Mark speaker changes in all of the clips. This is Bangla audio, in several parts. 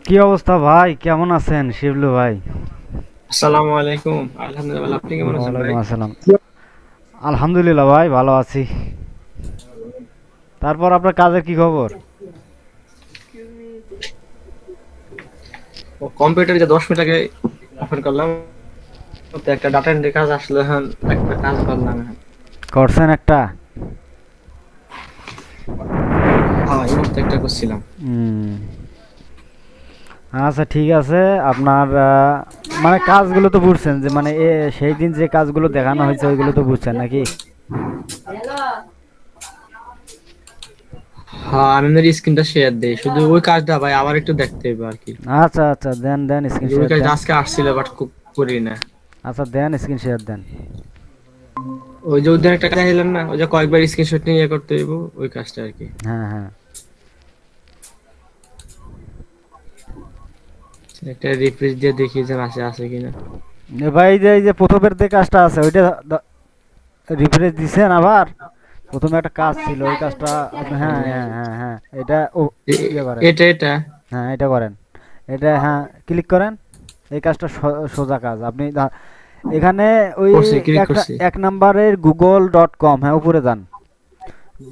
Speaker 1: কি অবস্থা ভাই, কেমন আছেন শিবলু ভাই?
Speaker 2: আসসালামু আলাইকুম। আলহামদুলিল্লাহ, আপনি কেমন আছেন ভাই?
Speaker 1: ওয়ালাইকুম আসসালাম। আলহামদুলিল্লাহ ভাই, ভালো আছি। তারপর আপনার কাজের কি খবর?
Speaker 2: ও কম্পিউটারে যে 10 মিনিট আগে ওপেন করলাম, তো একটা ডাটা এন্ট্রি কাজ আসলো, এখন একটা কাজ করলাম এখন।
Speaker 1: করছেন একটা?
Speaker 2: হ্যাঁ, এই মুহূর্তে একটা করছিলাম।
Speaker 1: হুম। আচ্ছা ঠিক আছে। আপনার মানে কাজগুলো তো বুঝছেন, যে মানে সেই দিন যে কাজগুলো দেখানো হয়েছে ওইগুলো তো বুঝছেন নাকি?
Speaker 2: হ্যাঁ, আমি আপনার স্ক্রিনটা শেয়ার দেই, শুধু ওই কাজটা ভাই আবার একটু দেখতে হবে আর কি।
Speaker 1: আচ্ছা আচ্ছা, দেন দেন স্ক্রিন
Speaker 2: ওই
Speaker 1: শেয়ার
Speaker 2: কাজটা
Speaker 1: দেন।
Speaker 2: আজকে আসছিল বাট করি না।
Speaker 1: আচ্ছা দেন স্ক্রিন শেয়ার দেন।
Speaker 2: ওই যে ওদের একটা কাজ দিলাম না, ওই যে কয়েকবার স্ক্রিনশট নিয়ে করতে হইব, ওই কাজটা আর কি।
Speaker 1: হ্যাঁ হ্যাঁ।
Speaker 2: একটা রিফ্রেশ দিয়ে দেখি যে আছে আছে কিনা।
Speaker 1: ভাই এই যে প্রথমের যে কাজটা আছে ওইটা রিফ্রেশ দিছেন আবার? প্রথমে একটা কাজ ছিল, ওই কাজটা আপনি, হ্যাঁ হ্যাঁ হ্যাঁ হ্যাঁ, এটা ও ইয়ে করেন।
Speaker 2: এটা
Speaker 1: হ্যাঁ এটা করেন। এটা হ্যাঁ, ক্লিক করেন। এই কাজটা সোজা কাজ। আপনি এখানে ওই
Speaker 2: করছি, ক্লিক
Speaker 1: একটা
Speaker 2: করছি।
Speaker 1: 1 নম্বরের গুগল.com, হ্যাঁ উপরে যান।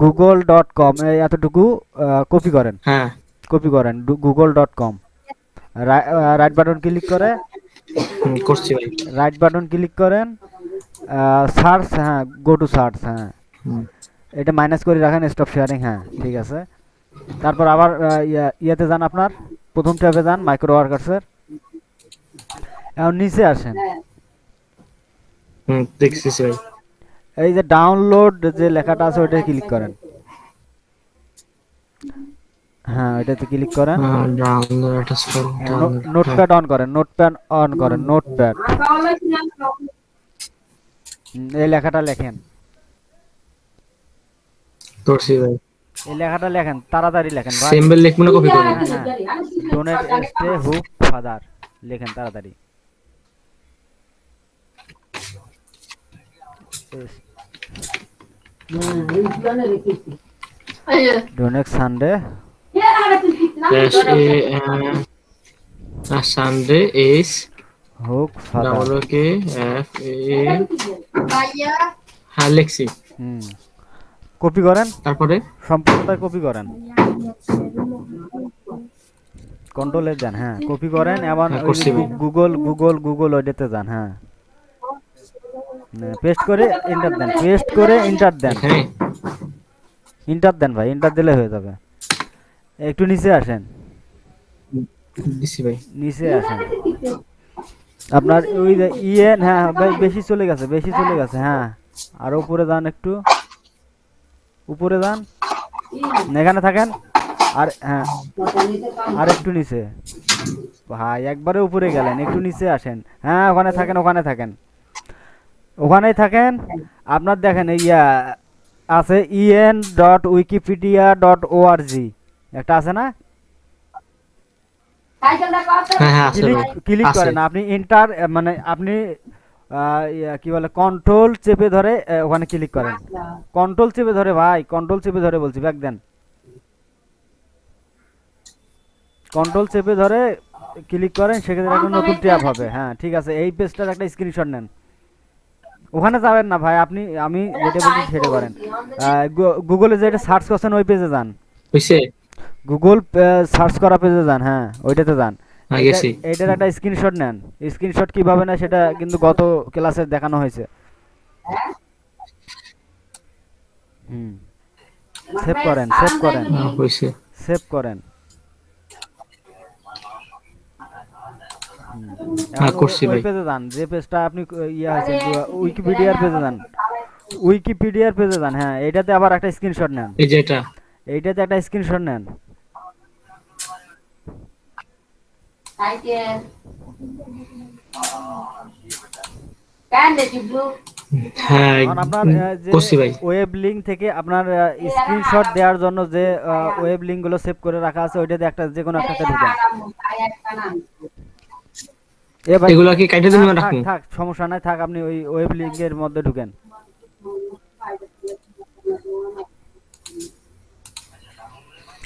Speaker 1: গুগল.com এই এতটুকু কপি করেন।
Speaker 2: হ্যাঁ।
Speaker 1: কপি করেন গুগল.com। রাইট বাটন ক্লিক করে,
Speaker 2: করছি ভাই।
Speaker 1: রাইট বাটন ক্লিক করেন, সার্চ, হ্যাঁ গো টু সার্চ, হ্যাঁ
Speaker 2: হুম,
Speaker 1: এটা মাইনাস করে রাখেন, স্টপ শেয়ারিং, হ্যাঁ ঠিক আছে। তারপর আবার ইয়েতে যান, আপনার প্রথম ট্যাবে যান, মাইক্রো ওয়ার্কার্সের। এখন নিচে আসেন।
Speaker 2: দেখছি ভাই।
Speaker 1: এই যে ডাউনলোড যে লেখাটা আছে ওইটাতে ক্লিক করেন। হ্যাঁ ওইটাতে ক্লিক করেন।
Speaker 2: ডাউনলোড একটা স্ক্রল ডাউনলোড, হ্যাঁ।
Speaker 1: নোটপ্যাড অন করেন, নোটপ্যাড অন করেন, নোটপ্যাড। এই লেখাটা লেখেন।
Speaker 2: করছি ভাই।
Speaker 1: এই লেখাটা লেখেন, তাড়াতাড়ি লেখেন ভাই।
Speaker 2: সিম্বল লিখবো না কপি করবো?
Speaker 1: হ্যাঁ হ্যাঁ, ডোনেট স্টে হুক ফাদার, লেখেন তাড়াতাড়ি। Donate Sunday
Speaker 2: S A Sunday S
Speaker 1: hook father.
Speaker 2: Double O K F A, হ্যাঁ লিখছি।
Speaker 1: হুম, কপি করেন,
Speaker 2: তারপরে
Speaker 1: সম্পূর্ণটা কপি করেন। কন্ট্রোলে যান, হ্যাঁ কপি করেন। এবার
Speaker 2: হ্যাঁ
Speaker 1: ওই যে
Speaker 2: করছি ভাই।
Speaker 1: গুগল ওইটাতে যান, হ্যাঁ পেস্ট করে এন্টার দেন, পেস্ট করে এন্টার দেন।
Speaker 2: এখানে
Speaker 1: এন্টার দেন ভাই, এন্টার দিলে হয়ে যাবে। একটু নিচে আসেন,
Speaker 2: দিছি ভাই।
Speaker 1: নিচে আসেন। আপনার ওই যে ইএন, হ্যাঁ ভাই বেশি চলে গেছে, বেশি চলে গেছে, হ্যাঁ আর উপরে যান, একটু উপরে যান, এখানে থাকেন। আর হ্যাঁ, আর একটু নিচে। ভাই একবারে উপরে গেলেন, একটু নিচে আসেন। হ্যাঁ ওখানে থাকেন, ওখানে থাকেন, ওখানেই থাকেন। আপনার দেখেন এই আছে en.wikipedia.org, একটা আছে না?
Speaker 2: হ্যাঁ হ্যাঁ আছে
Speaker 1: ক্লিক
Speaker 2: ভাই।
Speaker 1: ক্লিক
Speaker 2: আছে।
Speaker 1: করেন আপনি, এন্টার মানে আপনি কি বলে, কন্ট্রোল চেপে ধরে ওখানে ক্লিক করেন। কন্ট্রোল চেপে ধরে ভাই, কন্ট্রোল চেপে ধরে বলছি, ব্যাক দেন। কন্ট্রোল চেপে ধরে ক্লিক করেন, সেক্ষেত্রে একটা নতুন ট্যাব হবে। হ্যাঁ ঠিক আছে, এই পেজটার একটা স্ক্রিনশট নেন। ওখানে যাবেন না ভাই, আপনি আমি যেটা বলছি সেটা করেন। গুগলে যেটা সার্চ করছেন ওই পেজে যান।
Speaker 2: হইছে।
Speaker 1: গুগল সার্চ করা পেজে যান, হ্যাঁ ওইটাতে যান।
Speaker 2: হ্যাঁ
Speaker 1: এইটা
Speaker 2: গেছি।
Speaker 1: এইটার একটা স্ক্রিনশট নেন। স্ক্রিনশট কিভাবে না সেটা কিন্তু গত ক্লাসে দেখানো হয়েছে। হুম, সেভ করেন, সেভ করেন,
Speaker 2: হইছে।
Speaker 1: সেভ করেন। হুম,
Speaker 2: হ্যাঁ
Speaker 1: এখন
Speaker 2: করছি
Speaker 1: ওই
Speaker 2: ভাই।
Speaker 1: পেজে যান, যে পেজটা আপনি ইয়ে হয়েছে, উইকিপিডিয়ার পেজে যান। উইকিপিডিয়ার পেজে যান, হ্যাঁ এইটাতে আবার একটা স্ক্রিনশট নেন।
Speaker 2: এই যে এটা।
Speaker 1: এইটাতে একটা স্ক্রিনশট নেন।
Speaker 2: হ্যাঁ
Speaker 1: কারণ আপনার যে
Speaker 2: করছি ভাই।
Speaker 1: ওয়েব লিঙ্ক থেকে আপনার স্ক্রিনশট দেওয়ার জন্য যে ওয়েব লিঙ্কগুলো সেভ করে রাখা আছে, ওইটাতে একটা যে কোনো একটাতে ঢুকেন। এ ভাই,
Speaker 2: এগুলা কি কাইটে
Speaker 1: থাক
Speaker 2: দিন
Speaker 1: থাক
Speaker 2: রাখবো?
Speaker 1: থাক, সমস্যা নাই, থাক আপনি ওই ওয়েব লিঙ্কের মধ্যে ঢুকেন।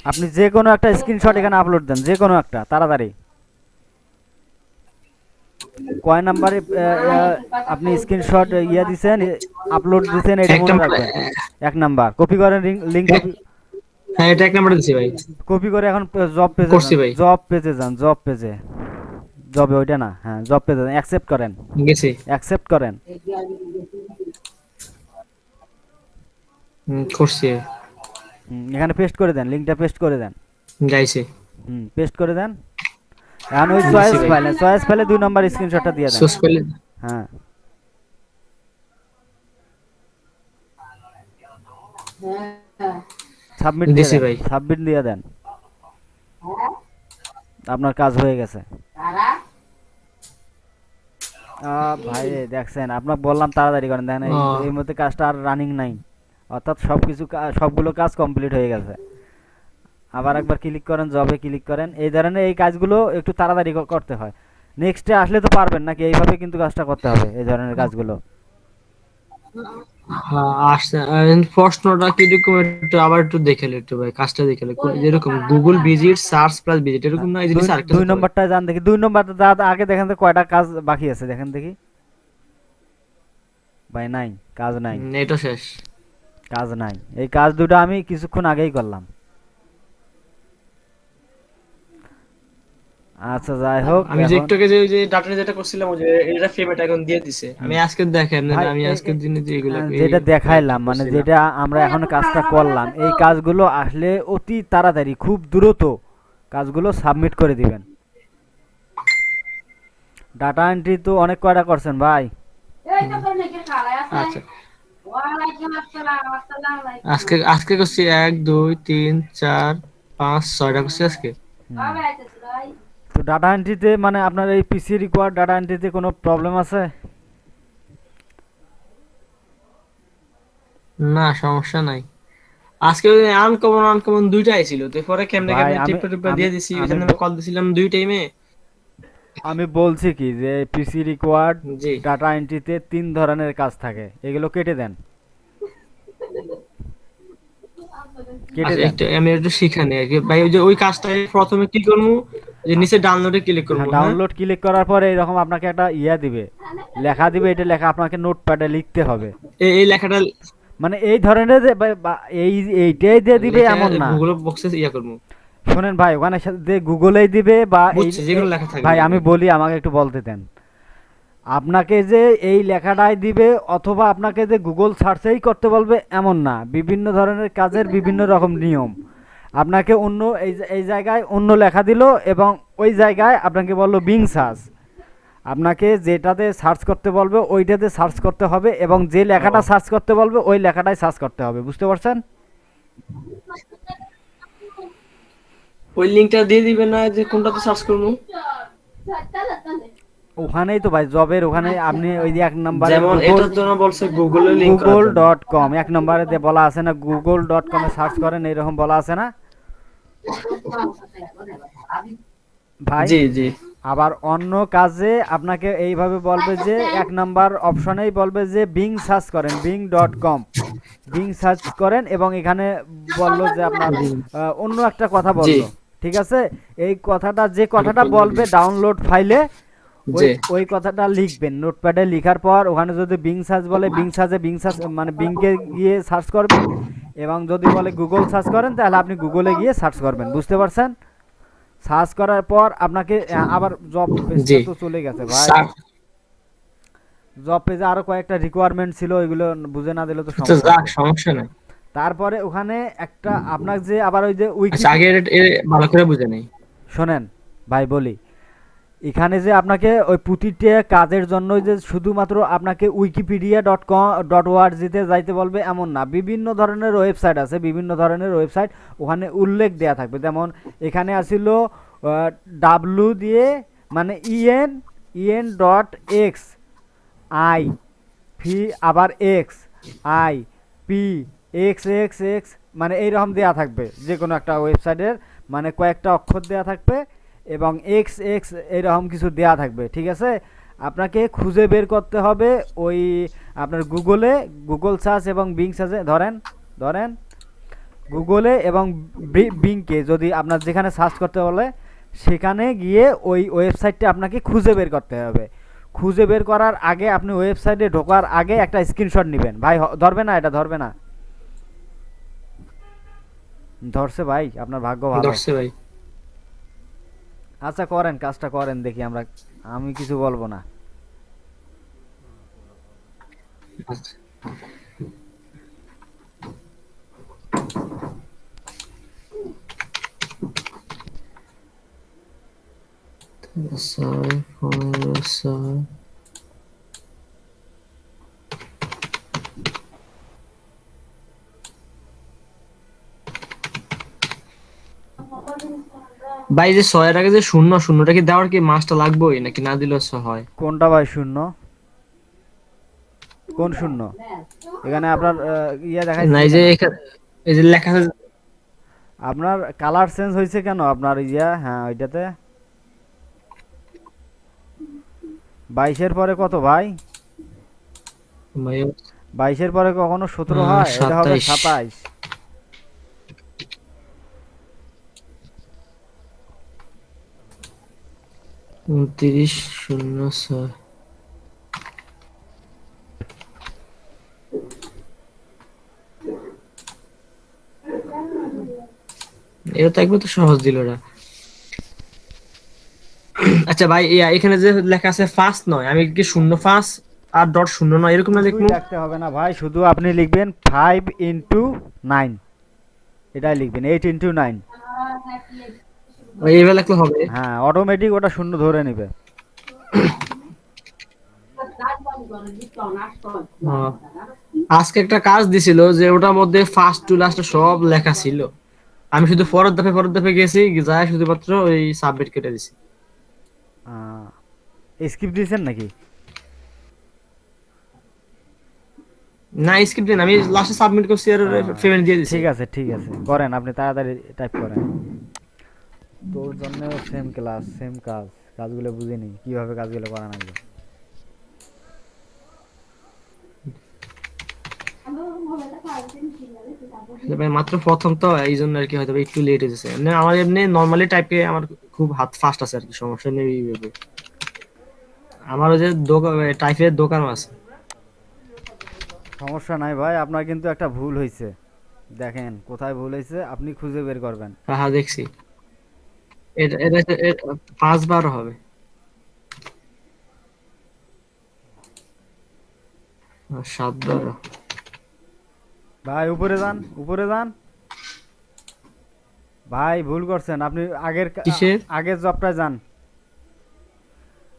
Speaker 1: আপনি যে কোনো একটা স্ক্রিনশট এখানে আপলোড দেন, যে কোনো একটা তাড়াতাড়ি। কয় নাম্বারে আপনি স্ক্রিনশট দিছেন, আপলোড দিছেন, এটা
Speaker 2: এক
Speaker 1: মনে
Speaker 2: নাম্বার।
Speaker 1: রাখবেন। 1 নাম্বার কপি করেন, লিংক কপি
Speaker 2: হ্যাঁ এটা 1 নাম্বারে দিছি ভাই।
Speaker 1: কপি করে এখন জব পেজে
Speaker 2: করছি
Speaker 1: যান,
Speaker 2: ভাই।
Speaker 1: জব পেজে যান, জব পেজে, জবে ওইটা না, হ্যাঁ জব পেজে যান, অ্যাকসেপ্ট করেন,
Speaker 2: গেছি।
Speaker 1: অ্যাকসেপ্ট করেন।
Speaker 2: করছি।
Speaker 1: এখানে পেস্ট করে দেন, লিংকটা পেস্ট করে দেন।
Speaker 2: গাইছি।
Speaker 1: পেস্ট করে দেন। এখন ওই
Speaker 2: দিছি ভাই।
Speaker 1: চয়েস ফাইলে 2 নাম্বার স্ক্রিনশটটা দিয়ে দেন।
Speaker 2: সোর্স ফাইলে
Speaker 1: হ্যাঁ সাবমিট দিয়ে
Speaker 2: দিছি
Speaker 1: দেন,
Speaker 2: ভাই।
Speaker 1: সাবমিট দিয়ে দেন, আপনার কাজ হয়ে গেছে। ভাই দেখছেন, আপনাকে বললাম তাড়াতাড়ি করেন, দেখেন এই মধ্যে কাজটা আর রানিং নাই, অর্থাৎ সবগুলো কাজ কমপ্লিট হয়ে গেছে। আবার একবার ক্লিক করেন, জবে ক্লিক করেন। এই ধরনের এই কাজগুলো একটু তাড়াতাড়ি করতে হয়। নেক্সটে আসলে তো পারবেন নাকি, এইভাবে কিন্তু কাজটা করতে হবে, এই ধরনের কাজগুলো।
Speaker 2: হ্যাঁ আসছে। প্রশ্নটা কিরকম একটু আবার একটু দেখেলে একটু ভাই, কাজটা দেখেলে যেরকম Google visit search plus visit এরকম না, এই জিনিস আরেকটা
Speaker 1: 2 নম্বরটা জান দেখি, 2 নম্বরটা আগে দেখেন তো কয়টা কাজ বাকি আছে, দেখেন দেখি। ভাই নাই, কাজ নাই,
Speaker 2: এটা শেষ।
Speaker 1: কাজ নাই। এই কাজ দুটো আমি কিছুক্ষণ আগেই করলাম। আচ্ছা যাই হোক,
Speaker 2: আমি যে একটু আগে যে ডাটা যেটা করছিলাম ওই যে এটা পেমেন্ট এখন দিয়ে দিছে। আমি আজকে দেখেন না, আমি আজকের দিনে যে এগুলা
Speaker 1: যেটা দেখাইলাম, মানে যেটা আমরা এখন কাজটা করলাম, এই কাজগুলো আসলে অতি তাড়াতাড়ি, খুব দ্রুত কাজগুলো সাবমিট করে দিবেন। ডাটা এন্ট্রি তো অনেক কয়টা করছেন ভাই?
Speaker 2: আচ্ছা আজকে আজকে করছি 1 2 3 4 5 6টা করছি আজকে।
Speaker 1: তো ডাটা এন্ট্রিতে মানে আপনার এই পিসি রিকোয়ার্ড ডাটা এন্ট্রিতে কোনো প্রবলেম আছে?
Speaker 2: না সমস্যা নাই। আজকে আনকমন দুইটাই ছিল, তো পরে কেমনে
Speaker 1: ভাই
Speaker 2: কেমনে টিপ টিপ দিয়ে দিছি, ওই জন্য আমি কল দিছিলাম দুই টাইমে।
Speaker 1: আমি বলছি কি যে পিসি রিকোয়ার্ড
Speaker 2: জি
Speaker 1: ডাটা এন্ট্রিতে 3 ধরনের কাজ থাকে, এগুলো কেটে দেন, কেটে
Speaker 2: আচ্ছা
Speaker 1: দেন।
Speaker 2: একটু আমি একটু শিখানি আর কি ভাই। ওই যে ওই কাজটা প্রথমে কি করবো, যে নিচে ডাউনলোডে ক্লিক করবো। হ্যাঁ
Speaker 1: ডাউনলোড ক্লিক করার পরে এরকম আপনাকে একটা দিবে, লেখা দিবে, এটা লেখা আপনাকে নোটপ্যাডে লিখতে হবে।
Speaker 2: এই লেখাটা
Speaker 1: মানে এই ধরনের যে এইটাই দিয়ে দিবে এমন না।
Speaker 2: গুগল বক্সে করবো।
Speaker 1: শোনেন ভাই, ওখানে যে গুগলেই দিবে বা
Speaker 2: বুঝছি, যেগুলো লেখা থাকবে।
Speaker 1: ভাই আমি বলি, আমাকে একটু বলতে দেন। আপনাকে যে এই লেখাটাই দিবে, অথবা আপনাকে যে গুগল সার্চেই করতে বলবে এমন না। বিভিন্ন ধরনের কাজের বিভিন্ন রকম নিয়ম। আপনাকে অন্য এই জায়গায় অন্য লেখা দিল, এবং ওই জায়গায় আপনাকে বললো বিং সার্চ। আপনাকে যেটাতে সার্চ করতে বলবে ওইটাতে সার্চ করতে হবে, এবং যে লেখাটা সার্চ করতে বলবে ওই লেখাটাই সার্চ করতে হবে, বুঝতে পারছেন?
Speaker 2: ওই লিংকটা দিয়ে দিবেন না, যে কোনটাতে সার্চ করবো।
Speaker 1: ওখানেই তো ভাই, জবের ওখানে আপনি ওই যে 1 নম্বরে
Speaker 2: যেমন এটার জন্য বলছে গুগলে লিংক করার জন্য।
Speaker 1: google.com 1 নম্বরে দিয়ে বলা আছে না, google.com এ সার্চ করেন, এরকম বলা আছে না ভাই?
Speaker 2: জি জি।
Speaker 1: আবার অন্য কাজে আপনাকে এইভাবে বলবে যে 1 নাম্বার অপশনেই বলবে যে বিং সার্চ করেন, bing.com বিং সার্চ করেন, এবং এখানে বললো যে আপনার অন্য একটা কথা বললো, ঠিক আছে? এই কথাটা, যে কথাটা বলবে ডাউনলোড ফাইলে, ওই কথাটা লিখবেন নোটপ্যাডে। লিখার পর ওখানে যদি বিং সার্চ বলে, বিং সার্চ মানে বিংকে গিয়ে সার্চ করবেন, এবং যদি বলে গুগল সার্চ করেন, তাহলে আপনি গুগলে গিয়ে সার্চ করবেন, বুঝতে পারছেন? সার্চ করার পর আপনাকে আবার জব পেজটা তো চলে গেছে ভাই। জব পেজে আরো কয়েকটা রিকোয়ারমেন্ট ছিল, ওইগুলো বুঝে না দিলে তো
Speaker 2: সমস্যা নাই।
Speaker 1: তারপরে ওখানে একটা আপনার যে আবার ওই যে
Speaker 2: আগে ভালো করে বুঝে নেই।
Speaker 1: শোনেন ভাই বলি, এখানে যে আপনাকে ওই প্রতিটা কাজের জন্য যে শুধুমাত্র আপনাকে wikipedia.com.org-তে যাইতে বলবে এমন না। বিভিন্ন ধরনের ওয়েবসাইট আছে, বিভিন্ন ধরনের ওয়েবসাইট ওখানে উল্লেখ দেয়া থাকবে। যেমন এখানে আসিল ডাব্লু দিয়ে, মানে en.x আই ভি আবার x I P x x x, মানে এইরকম দেয়া থাকবে। যে কোনো একটা ওয়েবসাইটের মানে কয়েকটা অক্ষর দেয়া থাকবে, এবং এক্স এক্স এরকম কিছু দেয়া থাকবে, ঠিক আছে? আপনাকে খুঁজে বের করতে হবে ওই আপনার গুগল সার্চ এবং বিং সার্চে। ধরেন গুগলে এবং বিংকে যদি আপনার যেখানে সার্চ করতে বলে সেখানে গিয়ে ওই ওয়েবসাইটটা আপনাকে খুঁজে বের করতে হবে। খুঁজে বের করার আগে আপনি ওয়েবসাইটে ঢোকার আগে একটা স্ক্রিনশট নেবেন ভাই। ধরবে না? এটা ধরবে না? ধরছে ভাই, আপনার ভাগ্য ভালো।
Speaker 2: ধরছে ভাই।
Speaker 1: আচ্ছা করেন, কাজটা করেন দেখি আমরা, আমি কিছু বলবো না।
Speaker 2: আচ্ছা স্যার স্যার ভাই যে 6 এর আগে যে শূন্য, শূন্যটা কি দেওয়ার কি মাসটা লাগবেই নাকি না দিলেও হয়?
Speaker 1: কোনটা ভাই শূন্য? কোন শূন্য? এখানে আপনার ইয়া
Speaker 2: না
Speaker 1: দেখাইছে
Speaker 2: এই যে
Speaker 1: কেন?
Speaker 2: এই যে লেখা আছে
Speaker 1: আপনার কালার চেঞ্জ হয়েছে কেন আপনার ইয়া? হ্যাঁ ওইটাতে 22-এর পরে কত ভাই?
Speaker 2: ভাই
Speaker 1: 22-এর পরে কখনো 17 হয়? এটা হবে
Speaker 2: 27
Speaker 1: 27।
Speaker 2: 29/06। এটা তো একবার তো সহজ দিল ওরা। আচ্ছা ভাই এখানে যে লেখা আছে ফার্স্ট নয়, আমি কি 05 আর ডট 09 এরকম না
Speaker 1: কিছুই
Speaker 2: লিখবো?
Speaker 1: লিখতে হবে না ভাই, শুধু আপনি লিখবেন 5 × 9, এটাই লিখবেন 8 × 9।
Speaker 2: এইভাবে লিখলে হবে?
Speaker 1: হ্যাঁ অটোমেটিক ওটা শূন্য ধরে নেবে।
Speaker 2: আহ, আজকে একটা কাজ দিছিল যে ওটার মধ্যে ফার্স্ট টু লাস্ট সব লেখা ছিল, আমি শুধু পরের ধাপে গেছি, যায় শুধুমাত্র ওই সাবমিট কেটে দিছি।
Speaker 1: স্কিপ দিয়েছেন নাকি?
Speaker 2: না স্কিপ দিন, আমি লাস্টে সাবমিট করছি আর পেমেন্ট দিয়ে দিছি।
Speaker 1: ঠিক আছে ঠিক আছে, করেন আপনি তাড়াতাড়ি টাইপ করেন। তোর জন্য সেম ক্লাস সেম কাজ, কাজগুলো বুঝিনি কিভাবে কাজগুলো করা লাগবে।
Speaker 2: ভাই মাত্র প্রথম তো এই জন্য আর কি হয়তো একটু লেট হয়েছে। এমনি আমার এমনি নর্মালি টাইপে আমার খুব হাত ফাস্ট আছে আর কি, সমস্যা নেই এইভাবে। আমার ওই যে টাইপের দোকানও আছে।
Speaker 1: সমস্যা নাই ভাই, আপনার কিন্তু একটা ভুল হয়েছে। দেখেন কোথায় ভুল হয়েছে, আপনি খুঁজে বের করবেন।
Speaker 2: হ্যাঁ হ্যাঁ দেখছি, এটা এটা 5 বার হবে। 7 বার।
Speaker 1: ভাই উপরে যান, উপরে যান। ভাই ভুল করছেন আপনি,
Speaker 2: কিসের?
Speaker 1: আগের জবটায় যান।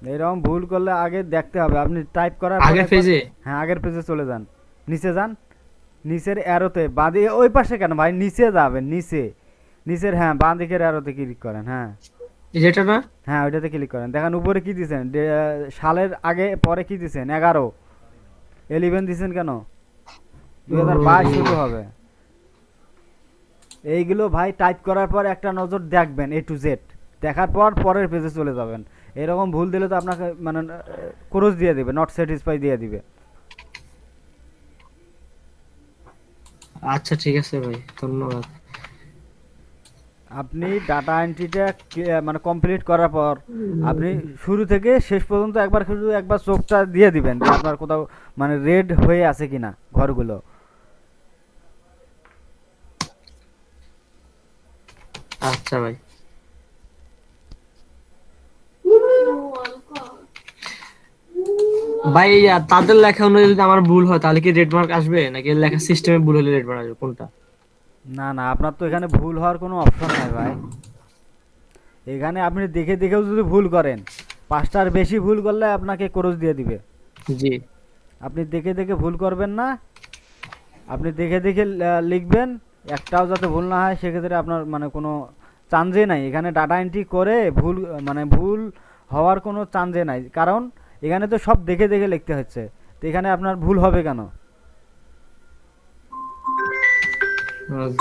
Speaker 1: এরকম ভুল করলে আগে দেখতে হবে, আপনি টাইপ করার পরে
Speaker 2: আগের পেজে?
Speaker 1: হ্যাঁ আগের পেজে চলে যান, নিচে যান, নিচের অ্যারোতে বাঁধে ওই পাশে কেন ভাই, নিচে যাবেন, নিচে নিচের হ্যাঁ বাঁ দিকের অ্যারোতে ক্লিক করেন। হ্যাঁ
Speaker 2: যেটা না?
Speaker 1: হ্যাঁ ওইটাতে ক্লিক করেন, দেখেন উপরে কি দিয়েছেন, সালের আগে পরে কি দিয়েছেন, 11 দিয়েছেন কেন? 2022 শুরু হবে। এইগুলো ভাই টাইপ করার পর একটা নজর দেখবেন A to Z, দেখার পর পরের পেজে চলে যাবেন। এরকম ভুল দিলে তো আপনাকে মানে ক্রস দিয়ে দিবে, নট স্যাটিসফাই দিয়ে দিবে।
Speaker 2: আচ্ছা ঠিক আছে ভাই, ধন্যবাদ।
Speaker 1: আপনি ডাটা এন্ট্রিটা মানে কমপ্লিট করার পর আপনি শুরু থেকে শেষ পর্যন্ত একবার শুধু একবার চোখটা দিয়ে দিবেন যে আপনার কোথাও মানে রেড হয়ে আছে কিনা ঘরগুলো।
Speaker 2: আচ্ছা ভাই। ভাই তাদের লেখা অনুযায়ী যদি আমার ভুল হয় তাহলে কি রেড মার্ক আসবে নাকি লেখা সিস্টেমে ভুল হলে রেড মার্ক আসবে, কোনটা?
Speaker 1: না না, আপনার তো এখানে ভুল হওয়ার কোনো অপশন নাই ভাই। এখানে আপনি দেখে দেখেও যদি ভুল করেন, 5টার বেশি ভুল করলে আপনাকে ক্রস দিয়ে দিবে।
Speaker 2: জি।
Speaker 1: আপনি দেখে দেখে ভুল করবেন না, আপনি দেখে দেখে লিখবেন, একটাও যাতে ভুল না হয়, সেক্ষেত্রে আপনার মানে কোনো চান্সে নাই। এখানে ডাটা এন্ট্রি করে ভুল মানে ভুল হওয়ার কোনো চান্সে নাই, কারণ এখানে তো সব দেখে দেখে লিখতে হচ্ছে, তো এখানে আপনার ভুল হবে কেন?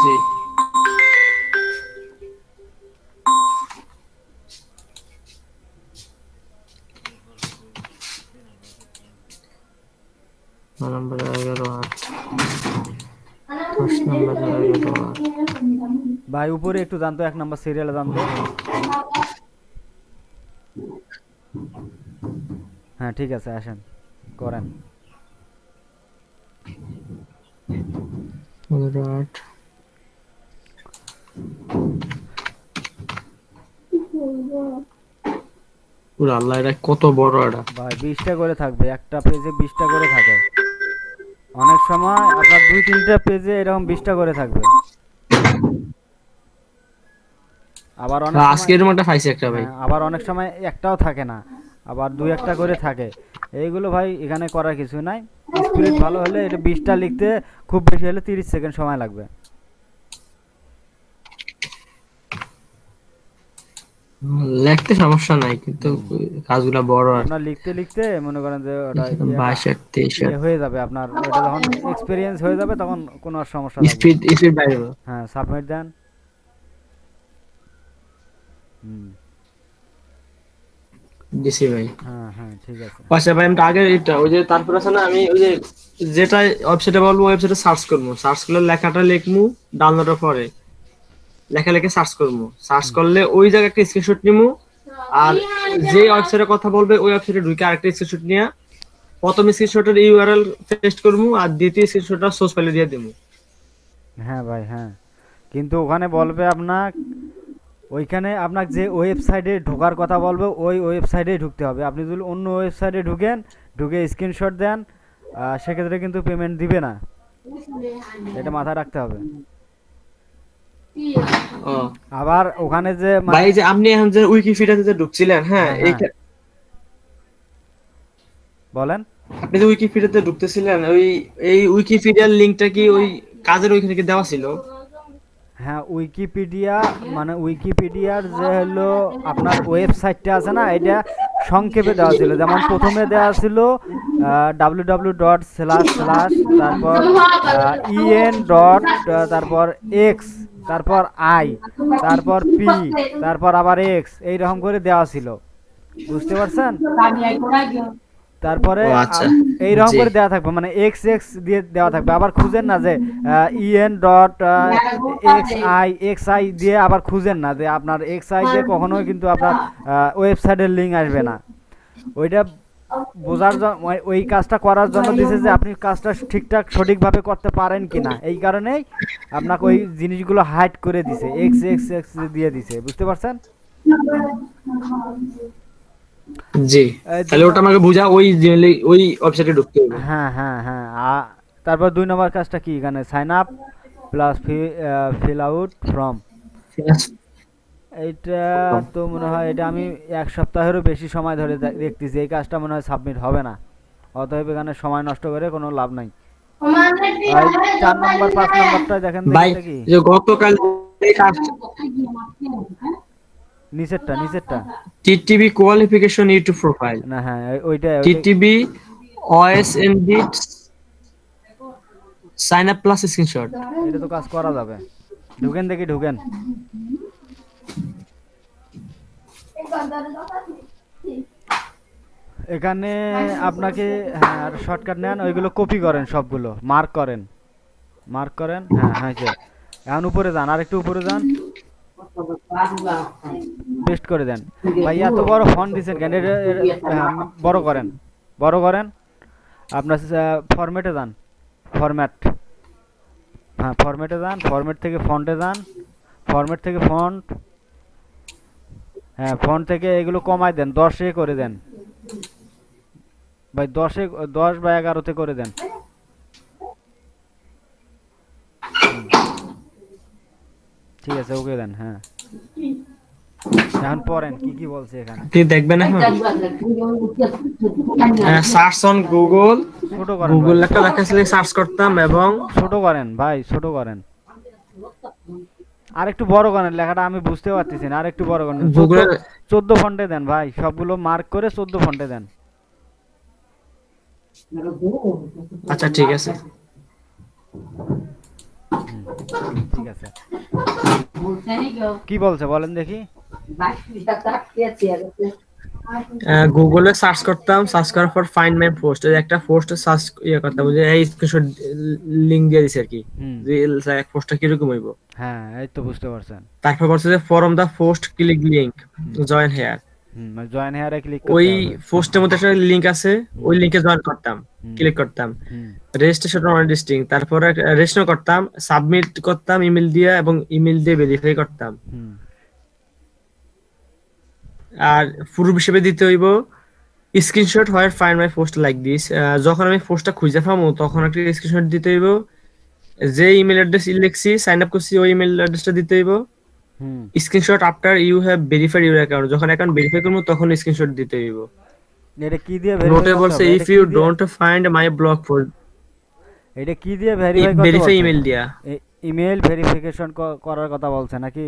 Speaker 2: জি। নম্বর 11 8 10 নম্বর 11 8
Speaker 1: ভাই উপরে একটু জানতো, 1 নাম্বার সিরিয়ালে জানতো। হ্যাঁ ঠিক আছে, আসেন করেন।
Speaker 2: 15 পুরো আল্লাহ, এটা কত বড় এটা!
Speaker 1: ভাই 20টা করে থাকবে, একটা পেজে 20টা করে থাকে। অনেক সময় আপনার 2-3টা পেজে এরকম 20টা করে থাকবে। আবার অনেক সময়,
Speaker 2: আজকে এরকম একটা পাইছি একটা ভাই।
Speaker 1: হ্যাঁ আবার অনেক সময় একটাও থাকে না, আবার 2-1টা করে থাকে। এইগুলো ভাই এখানে করার কিছু নাই। স্পিরিট ভালো হলে এটা 20টা লিখতে খুব বেশি হলে 30 সেকেন্ড সময় লাগবে।
Speaker 2: লিখতে সমস্যা নাই, কিন্তু কাজগুলো বড় আর
Speaker 1: আপনার লিখতে লিখতে মনে করেন যে ওটা
Speaker 2: 22 23
Speaker 1: হয়ে যাবে আপনার, ওটা যখন এক্সপিরিয়েন্স হয়ে যাবে তখন কোনো আর সমস্যা থাকবে
Speaker 2: স্পিড
Speaker 1: না।
Speaker 2: স্পিড বাইরে।
Speaker 1: হ্যাঁ সাবমিট দেন। হুম
Speaker 2: দিছি ভাই।
Speaker 1: হ্যাঁ হ্যাঁ ঠিক আছে।
Speaker 2: আচ্ছা ভাই, আমি আগে এটা ওই যে তারপর আছে না, আমি ওই যে যেটা ওয়েবসাইটে বলবো ওয়েবসাইটে সার্চ করবো, সার্চ করলে লেখাটা লিখমু, ডাউনলোডের পরে লেখা লিখে সার্চ করবো, সার্চ করলে ওই জায়গায় একটা স্ক্রিনশট নিমু, আর যে ওয়েবসাইটের কথা বলবে ওই ওয়েবসাইটে ঢুকে আরেকটা স্ক্রিনশট নিয়ে প্রথম স্ক্রিনশটের ইউআরএল পেস্ট করবো, আর দ্বিতীয় স্ক্রিনশটটা সোর্স ফাইলে দিয়ে দেবো।
Speaker 1: হ্যাঁ ভাই হ্যাঁ, কিন্তু ওখানে বলবে আপনার, ওইখানে আপনার যে ওয়েবসাইটে ঢোকার কথা বলবে ওই ওয়েবসাইটে ঢুকতে হবে। আপনি যদি অন্য ওয়েবসাইটে ঢুকে স্ক্রিনশট দেন, সেক্ষেত্রে কিন্তু পেমেন্ট দিবে না, এটা মাথায় রাখতে হবে।
Speaker 2: ও
Speaker 1: আবার ওখানে যে
Speaker 2: ভাই, যে আপনি এখন যে উইকিপিডিয়াতে যে ঢুকছিলেন, হ্যাঁ
Speaker 1: হ্যাঁ হ্যাঁ বলেন।
Speaker 2: আপনি যে উইকিপিডিয়াতে ঢুকতেছিলেন, ওই এই উইকিপিডিয়ার লিংকটা কি ওই কাজের ওইখানে কি দেওয়া ছিল?
Speaker 1: হ্যাঁ উইকিপিডিয়া, মানে উইকিপিডিয়ার যে হলো আপনার ওয়েবসাইটটা আছে না, এটা সংক্ষেপে দেওয়া ছিল। যেমন প্রথমে দেওয়া ছিল www./ তারপর en. তারপর এক্স, তারপর আই, তারপর পি, তারপর আবার এক্স, এইরকম করে দেওয়া ছিল, বুঝতে পারছেন? তারপরে
Speaker 2: ও আচ্ছা,
Speaker 1: এইরকম
Speaker 2: জি
Speaker 1: করে দেওয়া থাকবে, মানে এক্স এক্স দিয়ে দেওয়া থাকবে। আবার খুঁজেন না যে ইএন ডট এক্স আই দিয়ে আবার খুঁজেন না যে আপনার এক্স আই দিয়ে কখনোই কিন্তু আপনার ওয়েবসাইটের লিঙ্ক আসবে না। ওইটা বোঝার জন্য, ওই কাজটা করার জন্য দিছে যে আপনি কাজটা ঠিকঠাক সঠিকভাবে করতে পারেন কিনা, এই কারণেই আপনাকে ওই জিনিসগুলো হাইড করে দিছে, এক্স এক্স এক্স দিয়ে দিছে, বুঝতে পারছেন?
Speaker 2: জি, তাহলে ওটা আমাকে বুঝা, ওই ওই ওয়েবসাইটে ঢুকতে হবে।
Speaker 1: হ্যাঁ হ্যাঁ হ্যাঁ তারপর 2 নম্বর কাজটা কি, এখানে sign up plus fill out form. এইটা তো মনে হয় এটা আমি 1 সপ্তাহেরও বেশি সময় ধরে দেখতেছি, এই কাজটা মনে হয় সাবমিট হবে না। অতএব এখানে সময় নষ্ট করে কোনো লাভ নাই। আর 4 নম্বর 5 নম্বরটা দেখেন দেখি,
Speaker 2: ভাই
Speaker 1: এটা কি
Speaker 2: যে গতকাল এই কাজ,
Speaker 1: নিচেরটা নিচেরটা
Speaker 2: টিটিবি কোয়ালিফিকেশন ইউটিউব প্রোফাইল,
Speaker 1: না, হ্যাঁ ওইটা
Speaker 2: টিটিবি ওএসএনডি সাইন আপ প্লাস স্ক্রিনশট।
Speaker 1: এটা তো কাজ করা যাবে, ঢুকেন দেখি ঢুকেন। এখানে আপনাকে হ্যাঁ আর শর্টকাট নেন, ওইগুলো কপি করেন, সবগুলো মার্ক করেন, মার্ক করেন। হ্যাঁ হ্যাঁ এখন উপরে যান, আর একটু উপরে যান, পেস্ট করে দেন। ভাই এত বড় ফন্ট দিচ্ছেন কেন? বড় করেন, বড় করেন। আপনার ফরম্যাটে যান, ফরম্যাট, হ্যাঁ ফরম্যাটে যান, ফরম্যাট থেকে ফন্টে যান, ফরম্যাট থেকে ফন্ট, হ্যাঁ ফন্ট থেকে এগুলো কমাই দেন, 10-এ করে দেন ভাই, 10 বা 11-তে করে দেন। ঠিক আছে ওকে দেন। হ্যাঁ এখন পড়েন কি কি বলছে এখানে,
Speaker 2: আপনি দেখবেন এখন সার্চ অন গুগল,
Speaker 1: ছোট করেন
Speaker 2: গুগল
Speaker 1: ভাই,
Speaker 2: একটা লেখা সার্চ করতাম, এবং
Speaker 1: ছোট করেন ভাই, ছোট করেন, আর একটু বড় করেন লেখাটা, আমি বুঝতে পারতেছি না, আর একটু বড় করেন,
Speaker 2: গুগল
Speaker 1: 14 ফন্টে দেন ভাই, সবগুলো মার্ক করে 14 ফন্টে দেন।
Speaker 2: আচ্ছা ঠিক আছে।
Speaker 1: ঠিক আছে, কি বলছে বলেন দেখি।
Speaker 2: গুগলে সার্চ করতাম, সার্চ করার পর ফাইন্ড মাই পোস্ট, একটা পোস্ট সার্চ করতাম, যে এই স্ক্রিনশট লিংক দিয়ে দিছে আর কি,
Speaker 1: হুম।
Speaker 2: যে পোস্টটা কিরকম হইব।
Speaker 1: হ্যাঁ, এই তো বুঝতে পারছেন।
Speaker 2: তারপর বলছে যে from the post click link
Speaker 1: হুম।
Speaker 2: Join here.
Speaker 1: মানে জয়েন হেয়ারে ক্লিক
Speaker 2: ওই
Speaker 1: করতে হবে।
Speaker 2: পোস্টের মধ্যে একটা লিংক আছে,
Speaker 1: হুম।
Speaker 2: ওই লিংকে জয়েন করতাম,
Speaker 1: হুম।
Speaker 2: ক্লিক করতাম,
Speaker 1: হুম।
Speaker 2: রেজিস্ট্রেশন অন ডিস্টিং, তারপরে রেজিস্ট্রেশন করতাম, সাবমিট করতাম ইমেল দিয়ে, এবং ইমেল দিয়ে ভেরিফাই করতাম।
Speaker 1: হুম।
Speaker 2: আর প্রুফ হিসেবে দিতে হইব স্ক্রিনশট হয় find my post like this, যখন আমি পোস্টটা খুঁজে পাবো তখন একটা স্ক্রিনশট দিতে হইব, যে ইমেল অ্যাড্রেস লিখছি সাইন আপ করছি ওই ইমেল অ্যাড্রেসটা দিতে হইব।
Speaker 1: হুম।
Speaker 2: Screenshot after you have verified your account, যখন অ্যাকাউন্ট ভেরিফাই করবো তখন স্ক্রিনশট দিতে হইব।
Speaker 1: এটা কি দিয়ে ভেরিফাই
Speaker 2: নোটে
Speaker 1: করতে
Speaker 2: বলছে
Speaker 1: হবে?
Speaker 2: If you don't find my blog post,
Speaker 1: এটা কি দিয়ে ভেরিফাই করতে
Speaker 2: ভেরিফাই
Speaker 1: বলছে?
Speaker 2: ইমেল দিয়া।
Speaker 1: ইমেল ভেরিফিকেশন করার কথা বলছে নাকি?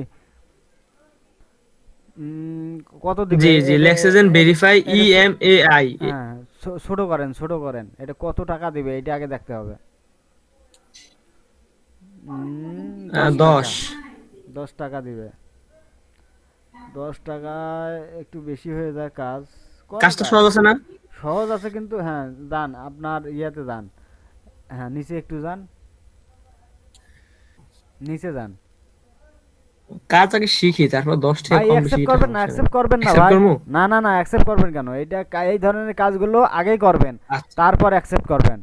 Speaker 1: কত দিবে
Speaker 2: জি জি, লেক্সেজেন ভেরিফাই EMAI
Speaker 1: হ্যাঁ, ছোট করেন, ছোট করেন। এটা কত টাকা দিবে এটা আগে দেখতে হবে। 10 টাকা।
Speaker 2: 10।
Speaker 1: 10 টাকা দিবে। 10 টাকায় একটু বেশি হয়ে যায়, কাজ করা
Speaker 2: কাজটা
Speaker 1: যায়।
Speaker 2: সহজ আছে না?
Speaker 1: সহজ আছে কিন্তু, হ্যাঁ যান আপনার ইয়াতে যান, হ্যাঁ নিচে একটু যান, নিচে যান।
Speaker 2: কাজ আগে শিখি, তারপর 10 টাকা
Speaker 1: ভাই
Speaker 2: কম বেশি
Speaker 1: অ্যাকসেপ্ট
Speaker 2: এটা
Speaker 1: করবেন না,
Speaker 2: সমস্যা নেই।
Speaker 1: অ্যাকসেপ্ট করবেন না
Speaker 2: অ্যাকসেপ্ট
Speaker 1: ভাই।
Speaker 2: করবো?
Speaker 1: না না না, অ্যাকসেপ্ট করবেন কেন? এটা এই ধরনের কাজগুলো আগেই করবেন,
Speaker 2: আচ্ছা।
Speaker 1: তারপর অ্যাকসেপ্ট করবেন।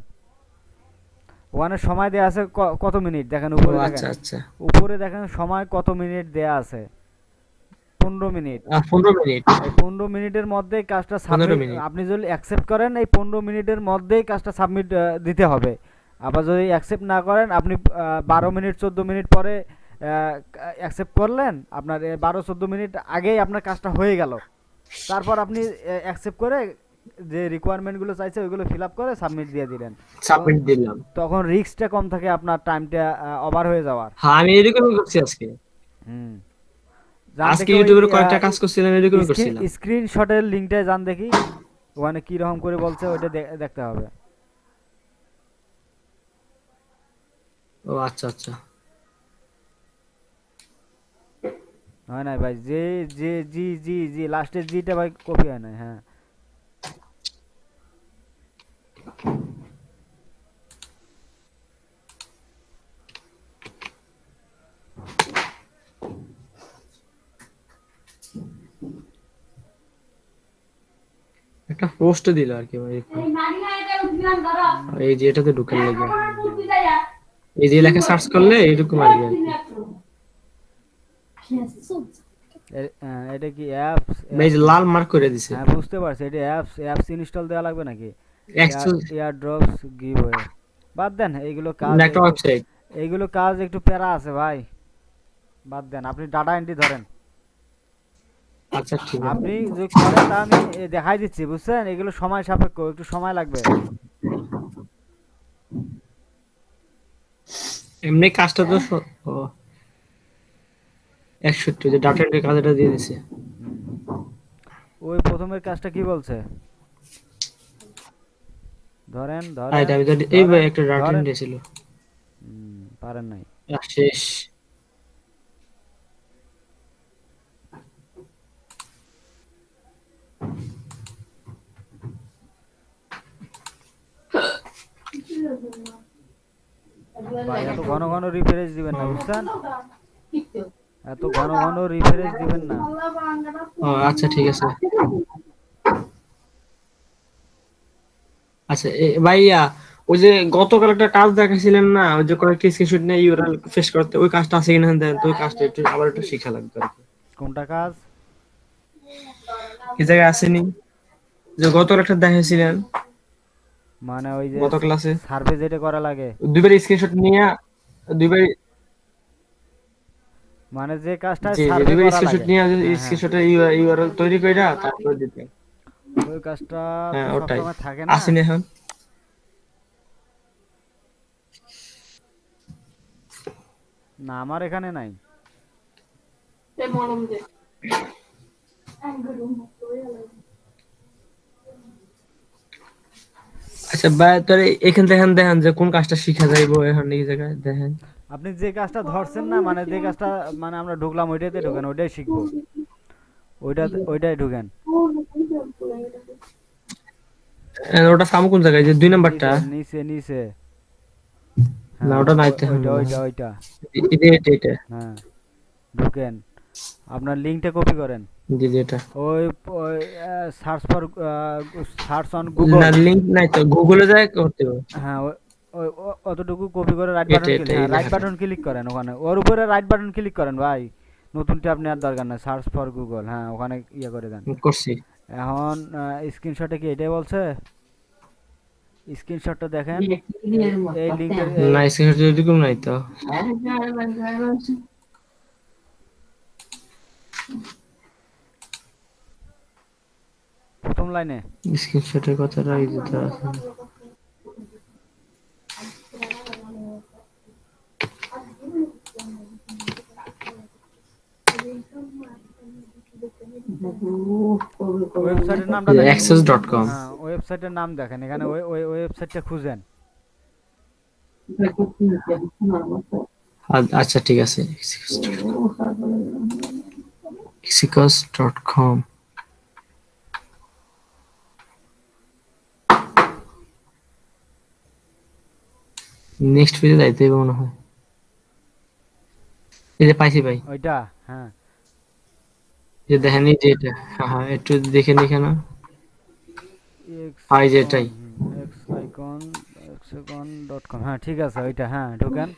Speaker 1: ওখানে সময় দেয়া আছে কত মিনিট দেখেন,
Speaker 2: ও
Speaker 1: উপরে দেখেন,
Speaker 2: আচ্ছা আচ্ছা।
Speaker 1: উপরে দেখেন সময় কত মিনিট দেয়া আছে, 15 মিনিট।
Speaker 2: 15 মিনিট।
Speaker 1: এই 15 মিনিটের মধ্যেই কাজটা
Speaker 2: 15
Speaker 1: সাবমিট,
Speaker 2: মিনিট।
Speaker 1: আপনি যদি অ্যাকসেপ্ট করেন এই 15 মিনিটের মধ্যেই কাজটা সাবমিট দিতে হবে। আবার যদি অ্যাকসেপ্ট না করেন, আপনি 12 মিনিট 14 মিনিট পরে অ্যাকসেপ্ট করলেন, আপনার 12-14 মিনিট আগেই আপনার কাজটা হয়ে গেল। তারপর আপনি অ্যাকসেপ্ট করে যে রিকোয়ারমেন্টগুলো চাইছে ওইগুলো ফিল আপ করে সাবমিট দিয়ে দিলেন।
Speaker 2: সাবমিট দিলাম।
Speaker 1: তখন রিস্কটা কম থাকে আপনার, টাইমটা ওভার হয়ে যাওয়ার।
Speaker 2: হ্যাঁ, আমি এরকমই করছি আজকে।
Speaker 1: হুম। জান
Speaker 2: আজকে
Speaker 1: দেখি ওই
Speaker 2: ইউটিউবের কয়েকটা কাজ করছিলাম, এরকমই করছিলাম।
Speaker 1: স্ক্রিনশটের লিঙ্কটায় যান দেখি, ওখানে কি রকম করে বলছে ওইটা দেখতে হবে।
Speaker 2: ও আচ্ছা আচ্ছা।
Speaker 1: হয় নাই ভাই, যে যে জি জি জি লাস্টের জিটা ভাই কপি হয় নাই। হ্যাঁ,
Speaker 2: একটা পোস্ট দিল আর কি ভাই। এই যে এটাতে ঢুকেন লাগে, এই যে লেখা সার্চ করলে এরকম আসবে আর কি।
Speaker 1: এটা কি অ্যাপস?
Speaker 2: এই যে লাল মার্ক করে দিছে।
Speaker 1: হ্যাঁ বুঝতে পারছি, এটা অ্যাপস, অ্যাপস ইনস্টল দেওয়া লাগবে নাকি?
Speaker 2: Actual
Speaker 1: air drops give way, বাদ দেন এইগুলো কাজ,
Speaker 2: একটা ওয়েবসাইট।
Speaker 1: এইগুলো কাজ একটু প্যারা আছে ভাই, বাদ দেন। আপনি ডাটা এন্ট্রি ধরেন,
Speaker 2: আচ্ছা ঠিক আছে।
Speaker 1: আপনি যদি করেন তা আমি দেখাই দিচ্ছি, বুঝছেন? এগুলো সময় সাপেক্ষ, একটু সময় লাগবে।
Speaker 2: এমনি কাজটা তো ও 61 যে ডাটা এন্ট্রি কাজটা দিয়ে দিছে।
Speaker 1: হুম। ওই প্রথমের কাজটা কি বলছে? ধরেন ধরেন
Speaker 2: এটা আমি তো এই ভাই
Speaker 1: ধরেন
Speaker 2: একটা ডাটা
Speaker 1: ধরেন।
Speaker 2: এন্ট্রি ছিল।
Speaker 1: পারেন নাই।
Speaker 2: শেষ।
Speaker 1: ভাই এত ঘন ঘন রিফ্রেশ দিবেন না, বুঝছেন? এত ঘন ঘন রিফ্রেশ দিবেন না।
Speaker 2: ও আচ্ছা ঠিক আছে। আচ্ছা ভাইয়া, ওই যে গতকাল একটা কাজ দেখাছিলেন না, ওই যে কয়েকটি স্ক্রিনশট নিয়ে ইউআরএল ফেস করতে, ওই কাজটা আছে কিনা দেন তো, ওই কাজটা একটু আবার একটু শিখা লাগবে আর কি।
Speaker 1: কোনটা কাজ?
Speaker 2: এই জায়গায় আসেনি যে গতকাল একটা দেখাইছিলেন
Speaker 1: মানে ওই যে
Speaker 2: গত ক্লাসে,
Speaker 1: সার্ভে যেটা করা লাগে,
Speaker 2: দুইবার স্ক্রিনশট নিয়ে, দুইবার,
Speaker 1: মানে যে কাজটা
Speaker 2: জি জি,
Speaker 1: সার্ভে
Speaker 2: দুইবার
Speaker 1: করা
Speaker 2: স্ক্রিনশট
Speaker 1: লাগে।
Speaker 2: নিয়ে
Speaker 1: হ্যাঁ হ্যাঁ,
Speaker 2: স্ক্রিনশটে ইউআরএল তৈরি কইরা তারপর দিতে।
Speaker 1: ওই কাজটা
Speaker 2: হ্যাঁ
Speaker 1: তো
Speaker 2: ওটাই
Speaker 1: সবসময় থাকে না।
Speaker 2: আসেনি এখন।
Speaker 1: না আমার এখানে নাই।
Speaker 2: আচ্ছা ভাই, তাহলে এখান দেখেন, দেখেন যে কোন কাজটা শিখা যাইবো এখন, এই জায়গায় দেখেন।
Speaker 1: আপনি যে কাজটা ধরছেন না, মানে যে কাজটা মানে আমরা ঢুকলাম ওইটাতে ঢুকেন, ওইটাই শিখবো, ওইটাই ঢুকেন।
Speaker 2: ওটা ফার্ম কোন জায়গায়, যে 2 নাম্বারটা?
Speaker 1: নিচে নিচে নিচে।
Speaker 2: না
Speaker 1: হ্যাঁ,
Speaker 2: ওটা নাইতে
Speaker 1: ওইটা
Speaker 2: হবে।
Speaker 1: ওইটা ওইটা।
Speaker 2: এটা
Speaker 1: হ্যাঁ, ঢুকেন, আপনার লিঙ্কটা কপি করেন।
Speaker 2: জি এটা।
Speaker 1: ওই ওই search for, search on Google.
Speaker 2: না লিংক নাই তো, গুগলে যায় করতে হবে।
Speaker 1: হ্যাঁ, অতটুকু কপি করে রাইট
Speaker 2: এটা
Speaker 1: বাটন ক্লিক,
Speaker 2: এটা এই
Speaker 1: হ্যাঁ রাইট
Speaker 2: লেখাটা।
Speaker 1: বাটন ক্লিক করেন ওখানে, ওর উপরে রাইট বাটন ক্লিক করেন ভাই। নতুন ট্যাব নেওয়ার দরকার নাই, সার্চ ফর গুগল, হ্যাঁ ওখানে ইয়ে করে দেন।
Speaker 2: করছি।
Speaker 1: এখন স্ক্রিনশটে কি এটাই বলছে? স্ক্রিনশটটা দেখেন, এই লিঙ্কের
Speaker 2: না স্ক্রিনশট এরকম নাই তো।
Speaker 1: প্রথম লাইনে।
Speaker 2: স্ক্রিনশটের কথাটা এই যেটা আছে।
Speaker 1: ওয়েবসাইটের নামটা দেখেন।
Speaker 2: access.com।
Speaker 1: হ্যাঁ, ওয়েবসাইটের নাম দেখেন এখানে, ওই ওই ওয়েবসাইটটা খুঁজেন।
Speaker 2: আচ্ছা ঠিক আছে, exicos.com। নেক্সট পেজে যাইতে হবে মনে হয়। এই যে পাইছি ভাই।
Speaker 1: ওইটা, হ্যাঁ।
Speaker 2: যে দেখেন এই যে এটা, হ্যাঁ হ্যাঁ একটু দেখে দেখে না।
Speaker 1: এক্স
Speaker 2: এই যে
Speaker 1: আইকন,
Speaker 2: এটাই।
Speaker 1: X icon, x icon dot com, হ্যাঁ ঠিক আছে ওইটা, হ্যাঁ ঢুকেন।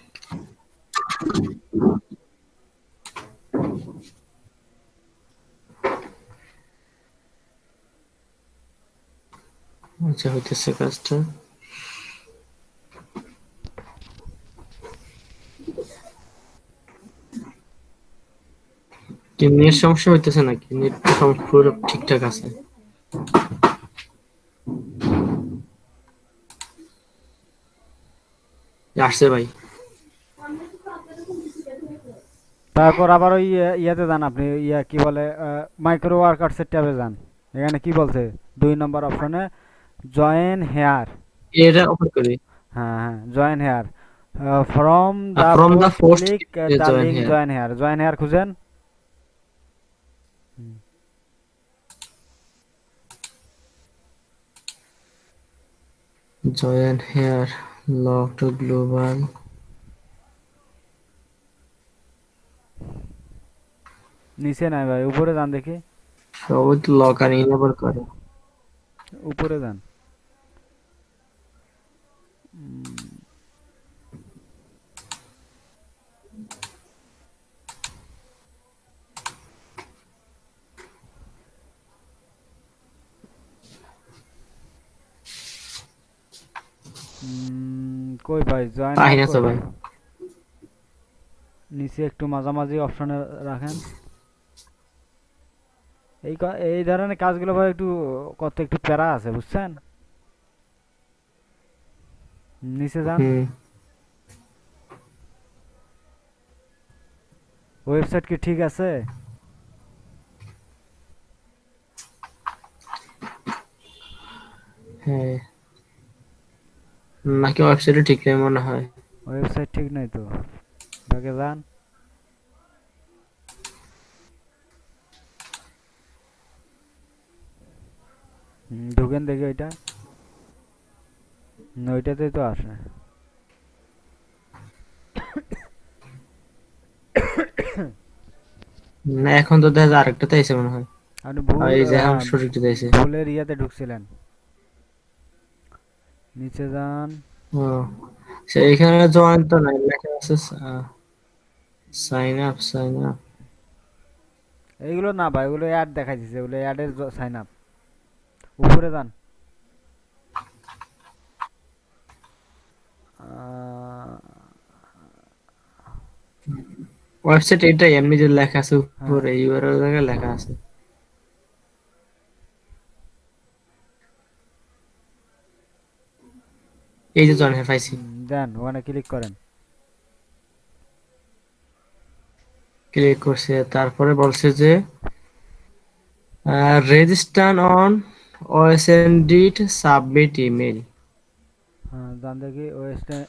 Speaker 2: আচ্ছা হইতেছে কাজটা। কি নেট সমস্যা হইতেছে নাকি? নেট সমস্যা পুরো ঠিকঠাক আছে। আসছে ভাই।
Speaker 1: তারপর আবার ওই ইয়াতে যান আপনি, ইয়া কি বলে, মাইক্রো ওয়ার্কার্সের ট্যাবে যান। এখানে কি বলছে? 2 নম্বর অপশনে জয়েন হেয়ার।
Speaker 2: এটা ওপেন করি।
Speaker 1: হ্যাঁ হ্যাঁ, join here, from the
Speaker 2: from the
Speaker 1: post
Speaker 2: post
Speaker 1: click the
Speaker 2: join
Speaker 1: link
Speaker 2: here.
Speaker 1: Join here, join here খুঁজেন। হুম,
Speaker 2: join here lock to global.
Speaker 1: নিচে নাই ভাই, উপরে যান দেখি।
Speaker 2: সবাই তো লক আর ইনেবল করে।
Speaker 1: উপরে যান। উম, কই ভাই, জয়েন
Speaker 2: পাই
Speaker 1: হেয়ার
Speaker 2: না তো
Speaker 1: কই?
Speaker 2: ভাই।
Speaker 1: নিচে একটু মাঝামাঝি অপশনে রাখেন। এই ধরনের কাজগুলো ভাই একটু করতে একটু প্যারা আছে, বুঝছেন? নিচে যান।
Speaker 2: হুম
Speaker 1: ওয়েবসাইট কি ঠিক আছে?
Speaker 2: হ্যাঁ, নাকি ওয়েবসাইটে ঠিক নেই মনে হয়।
Speaker 1: ওয়েবসাইট ঠিক নাই তো, ব্যাকে যান। ঢুকেন দেখি ওইটা। ওইটাতেই তো আসে।
Speaker 2: না এখন তো দেখা যায় আরেকটাতে আইছে মনে হয়।
Speaker 1: আপনি
Speaker 2: আর
Speaker 1: ভুল,
Speaker 2: এই যে এখন
Speaker 1: হ্যাঁ,
Speaker 2: সঠিকটাতে আইছে।
Speaker 1: ভুলের ইয়াতে ঢুকছিলেন। নিচে যান।
Speaker 2: ও সে এখানে জয়েন তো নাই, লেখা আছে সাইন আপ সাইন আপ।
Speaker 1: এইগুলো না ভাই, ওগুলো অ্যাড দেখাই দিছে, ওগুলো অ্যাডের সাইন আপ। উপরে যান। আহ,
Speaker 2: ওয়েবসাইট এটাই, এমনি যে লেখা আছে
Speaker 1: হ্যাঁ,
Speaker 2: উপরে ইউআরএল জায়গায় লেখা আছে। এই যে জয়েন হ্যাঁ পাইছি।
Speaker 1: দেন ওখানে ক্লিক করেন।
Speaker 2: ক্লিক করছে, তারপরে বলছে যে রেজিস্টার অন ওএসএনডিট সাবমিট ইমেল।
Speaker 1: হ্যাঁ, যান দেখি ওয়েস্টার্ন,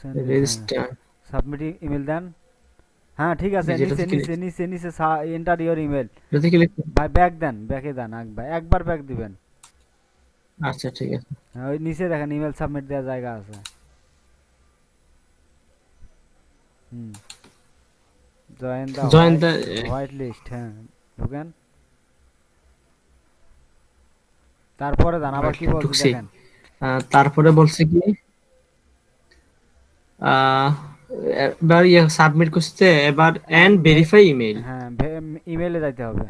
Speaker 1: হ্যাঁ
Speaker 2: রেজিস্টার
Speaker 1: সাবমিট ইমেল দেন। হ্যাঁ ঠিক আছে, নিচে
Speaker 2: যেটাতে ক্লিক,
Speaker 1: নিচে নিচে নিচে এন্টার ইওর ইমেল।
Speaker 2: এটাতে ক্লিক।
Speaker 1: ভাই ব্যাক দেন, ব্যাকে দেন, একবার একবার ব্যাক দিবেন।
Speaker 2: আচ্ছা ঠিক আছে।
Speaker 1: হ্যাঁ, ওই নিচে দেখেন ইমেল সাবমিট দেওয়ার জায়গা আছে। হুম, join the
Speaker 2: join the.
Speaker 1: White list, হ্যাঁ ঢুকেন। তারপরে জান আবার কি বলছে
Speaker 2: ঢুকছি।
Speaker 1: দেখেন।
Speaker 2: তারপরে বলছে কি আহ, এবার ইয়ে সাবমিট করতে, এবার এন্ড ভেরিফাই ইমেল।
Speaker 1: হ্যাঁ, ইমেলে যাইতে হবে,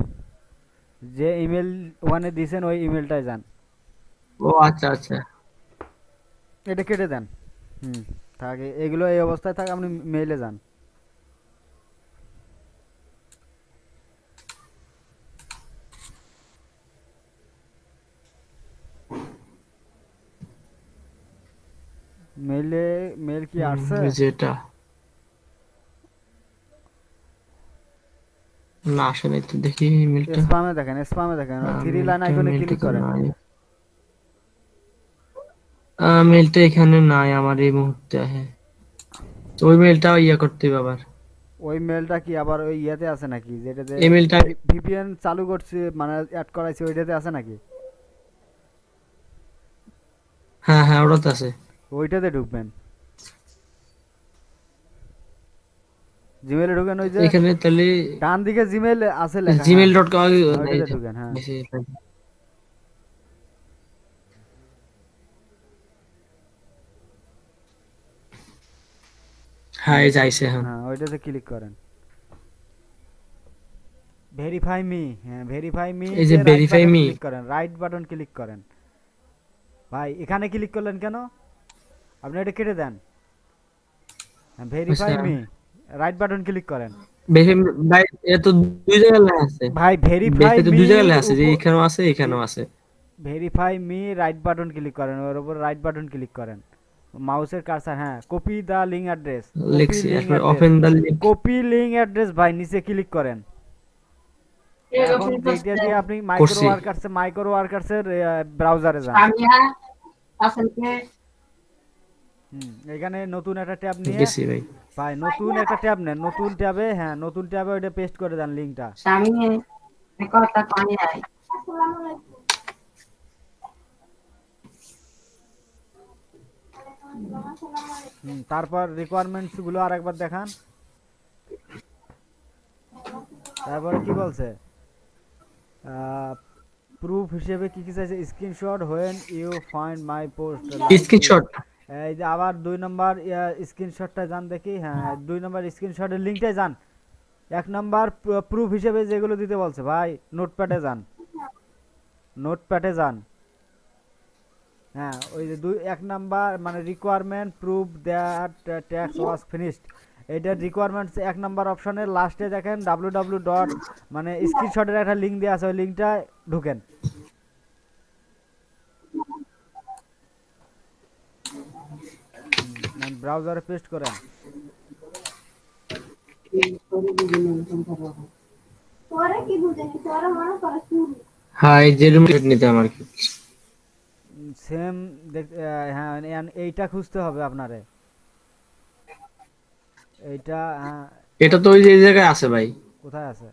Speaker 1: যে ইমেল ওখানে দিছেন ওই ইমেলটায় যান।
Speaker 2: ও আচ্ছা আচ্ছা।
Speaker 1: এটা কেটে দেন। হুম, থাকে এগুলো এই অবস্থায় থাকে, আপনি মেইলে যান। মেইলে মেল কি আসছে?
Speaker 2: যেটা না আসলে তো দেখি ইমেলটা।
Speaker 1: স্প্যামে দেখেন, স্প্যামে দেখেন, ওই থ্রি লাইন
Speaker 2: মেলটা
Speaker 1: আইকনে
Speaker 2: মেলটা
Speaker 1: ক্লিক
Speaker 2: তো
Speaker 1: করেন।
Speaker 2: নাই। মেলটা এখানে নাই আমার এই মুহূর্তে। হ্যাঁ, তো ওই মেলটা ইয়ে করতে হবে আবার।
Speaker 1: ওই মেলটা কি আবার ওই ইয়েতে আছে নাকি, যেটাতে
Speaker 2: এই মেলটা
Speaker 1: ভিপিএন চালু করছি মানে অ্যাড করাইছি ওইটাতে আছে নাকি?
Speaker 2: হ্যাঁ হ্যাঁ ওটাতে আছে।
Speaker 1: ওইটাতে ঢুকবেন, জিমেলে ঢুকেন, ওই যে
Speaker 2: এখানে তাহলে
Speaker 1: ডান দিকে জিমেল আছে লেখা, হ্যাঁ
Speaker 2: gmail.com।
Speaker 1: হ্যাঁ, ওইটাতে ঢুকেন, হ্যাঁ।
Speaker 2: হ্যাঁ এই যাইছে হ্যাঁ।
Speaker 1: হ্যাঁ, ওইটাতে ক্লিক করেন। ভেরিফাই মি, হ্যাঁ ভেরিফাই মি
Speaker 2: এই যে
Speaker 1: তে right
Speaker 2: verify
Speaker 1: button
Speaker 2: me.
Speaker 1: Click করেন, রাইট বাটন ক্লিক করেন। ভাই এখানে ক্লিক করলেন কেন? আপনি এটা কেটে দেন। হ্যাঁ, ভেরিফাই
Speaker 2: আচ্ছা,
Speaker 1: মি, রাইট বাটন ক্লিক করেন।
Speaker 2: ভাই এ তো দুই জায়গায় লেখা আছে।
Speaker 1: ভাই ভেরিফাই
Speaker 2: বেফে তো
Speaker 1: মি,
Speaker 2: দুই জায়গায় লেখা আছে, যে এখানেও আছে এখানেও আছে।
Speaker 1: Verify me right button click করেন, ওর উপর রাইট বাটন ক্লিক করেন, মাউসের কার্সার, হ্যাঁ কপি দা লিঙ্ক অ্যাড্রেস, কপি
Speaker 2: লিখছি
Speaker 1: লিঙ্ক
Speaker 2: আসলে
Speaker 1: address,
Speaker 2: open the link.
Speaker 1: Copy link address, ভাই নিচে ক্লিক করেন। এখন যেটা দিয়ে আপনি
Speaker 2: করছি।
Speaker 1: মাইক্রো ওয়ার্কার্সের ব্রাউজারে যান। হুম, এখানে নতুন একটা ট্যাব নিয়ে,
Speaker 2: গেছি ভাই।
Speaker 1: ভাই নতুন একটা ট্যাব নেন, নতুন ট্যাবে, হ্যাঁ নতুন ট্যাবে ওইটা পেস্ট করে দেন লিঙ্কটা। হুম, তারপর রিকোয়ারমেন্টস গুলো আরেকবার দেখান। তারপরে কি বলছে? প্রুফ হিসেবে কি কি চাইছে? Screenshot when you find my post like this.
Speaker 2: Screenshot.
Speaker 1: এই যে আবার 2 নম্বর স্ক্রিনশটটা যান দেখি, হ্যাঁ 2 নম্বর স্ক্রিনশটের লিঙ্কটাই যান। 1 নম্বর প্রুফ হিসেবে যেগুলো দিতে বলছে, ভাই নোটপ্যাডে যান, নোটপ্যাডে যান। হ্যাঁ, ওই যে 1 নম্বর মানে requirement proof that tax was finished, এইটার রিকোয়ারমেন্টস 1 নম্বর অপশনের লাস্টে দেখেন ডাব্লিউ ডট মানে স্ক্রিনশটের একটা লিঙ্ক দেওয়া আছে, ওই লিঙ্কটা ঢুকেন। ব্রাউজারে পেস্ট করেন।
Speaker 2: হ্যাঁ এই যে রুম নিতে আমার কি।
Speaker 1: সেম হ্যাঁ এইটা খুঁজতে হবে আপনারে, এইটা হ্যাঁ।
Speaker 2: এটা তো ওই যে এই জায়গায় আছে ভাই।
Speaker 1: কোথায় আছে?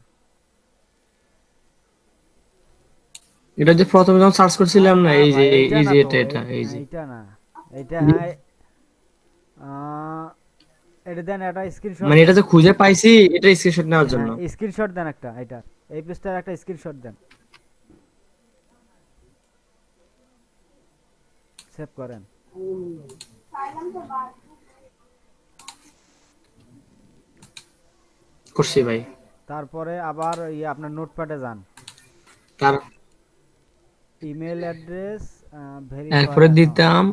Speaker 2: এটা যে প্রথমে যখন সার্চ করছিলাম না,
Speaker 1: না
Speaker 2: এই যে
Speaker 1: ভাই এইটা
Speaker 2: এই
Speaker 1: না
Speaker 2: যে
Speaker 1: তো,
Speaker 2: এটা এই যে।
Speaker 1: এইটা না, এইটা হ্যাঁ। এটা দেন, একটা স্ক্রিনশট
Speaker 2: মানে এটা
Speaker 1: দেন।
Speaker 2: যে খুঁজে পাইছি, এটা স্ক্রিনশট নেওয়ার জন্য।
Speaker 1: হ্যাঁ স্ক্রিনশট দেন একটা, এটা এই পেজটার একটা স্ক্রিনশট দেন, সেভ করেন।
Speaker 2: করছি ভাই।
Speaker 1: তারপরে আবার ইয়ে আপনার নোটপ্যাডে যান,
Speaker 2: তার
Speaker 1: ইমেল অ্যাড্রেস ভেরিফাই
Speaker 2: এরপরে
Speaker 1: অ্যাকাউন্ট।
Speaker 2: দিতাম